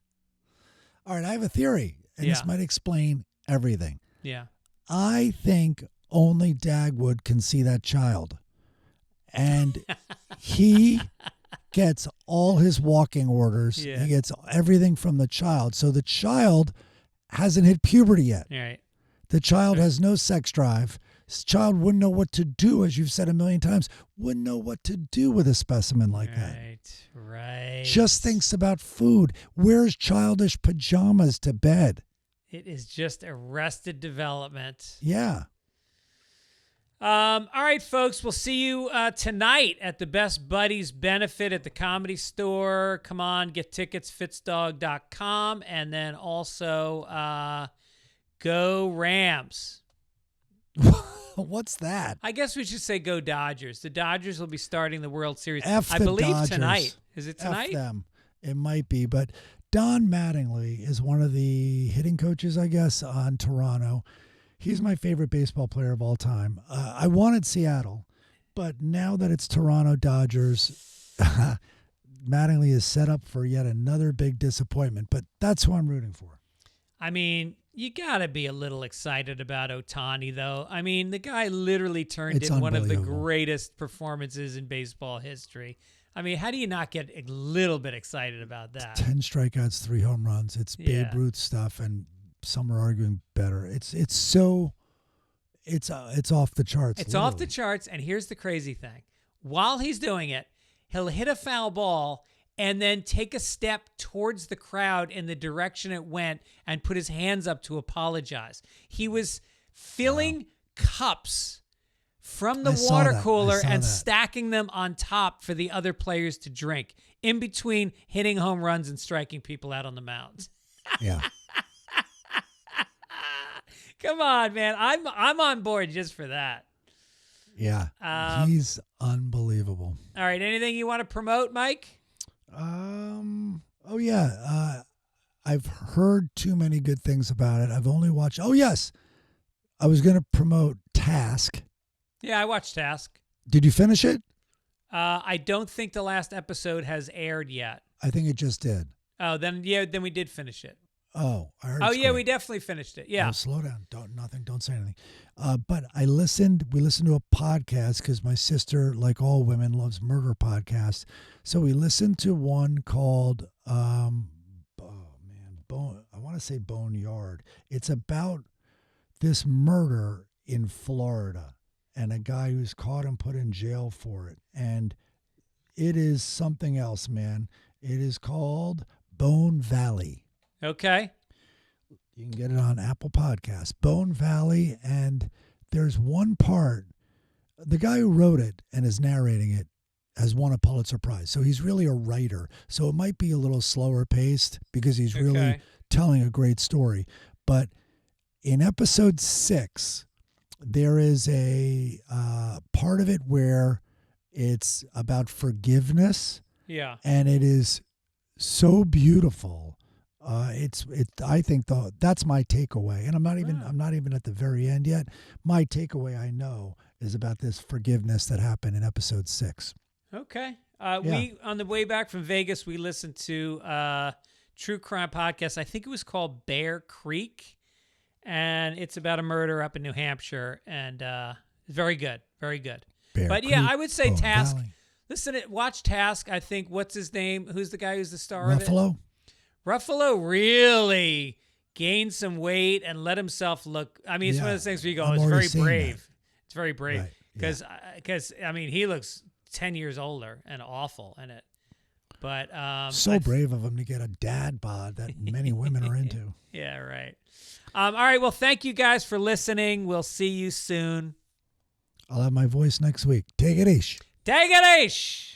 All right, I have a theory, and this might explain everything. Yeah. I think only Dagwood can see that child. And he gets all his walking orders. Yeah. He gets everything from the child. So the child hasn't hit puberty yet. Right. The child has no sex drive. This child wouldn't know what to do, as you've said a million times, wouldn't know what to do with a specimen like that. Right. Just thinks about food. Wears childish pajamas to bed. It is just arrested development. Yeah. All right, folks. We'll see you tonight at the Best Buddies benefit at the Comedy Store. Come on, get tickets, fitzdog.com. And then also go Rams. What's that? I guess we should say go Dodgers. The Dodgers will be starting the World Series. I believe Dodgers. Tonight. Is it tonight? F them. It might be, but Don Mattingly is one of the hitting coaches, I guess, on Toronto. He's my favorite baseball player of all time. I wanted Seattle, but now that it's Toronto Dodgers, Mattingly is set up for yet another big disappointment, but that's who I'm rooting for. I mean, you got to be a little excited about Ohtani, though. I mean, the guy literally turned in one of the greatest performances in baseball history. I mean, how do you not get a little bit excited about that? 10 strikeouts, 3 home runs. It's Babe Ruth stuff, and some are arguing better. It's off the charts. It's off the charts, and here's the crazy thing. While he's doing it, he'll hit a foul ball and then take a step towards the crowd in the direction it went and put his hands up to apologize. He was filling cups from the water cooler and stacking them on top for the other players to drink in between hitting home runs and striking people out on the mound. Yeah. Come on, man. I'm on board just for that. Yeah. He's unbelievable. All right. Anything you want to promote, Mike? Oh yeah. I've heard too many good things about it. I've only watched. Oh yes. I was going to promote Task. Yeah, I watched Task. Did you finish it? I don't think the last episode has aired yet. I think it just did. Oh, then we did finish it. Oh, I heard. Oh yeah, we definitely finished it. Yeah. Oh, slow down. Don't say anything. But we listened to a podcast because my sister, like all women, loves murder podcasts. So we listened to one called I want to say Boneyard. It's about this murder in Florida and a guy who's caught and put in jail for it. And it is something else, man. It is called Bone Valley. Okay. You can get it on Apple Podcasts. Bone Valley, and there's one part, the guy who wrote it and is narrating it has won a Pulitzer Prize. So he's really a writer. So it might be a little slower paced because he's really telling a great story. But in episode 6, there is a part of it where it's about forgiveness. Yeah. And it is so beautiful. I think that's my takeaway. And I'm not even at the very end yet. My takeaway, I know, is about this forgiveness that happened in episode 6. Okay. We, on the way back from Vegas, we listened to true crime podcast. I think it was called Bear Creek, and it's about a murder up in New Hampshire, and very good. Very good. Bear but Creek, yeah, I would say Task. Valley. Listen, watch Task. I think, what's his name? Who's the guy who's the star of it? Ruffalo Ruffalo really gain some weight and let himself look. I mean, it's one of those things where you go, I'm it's already very seeing brave. that. It's very brave Right, because I mean, he looks 10 years older and awful in it. But so brave of him to get a dad bod that many women are into. Yeah, right. All right. Well, thank you guys for listening. We'll see you soon. I'll have my voice next week. Take it easy. Take it easy.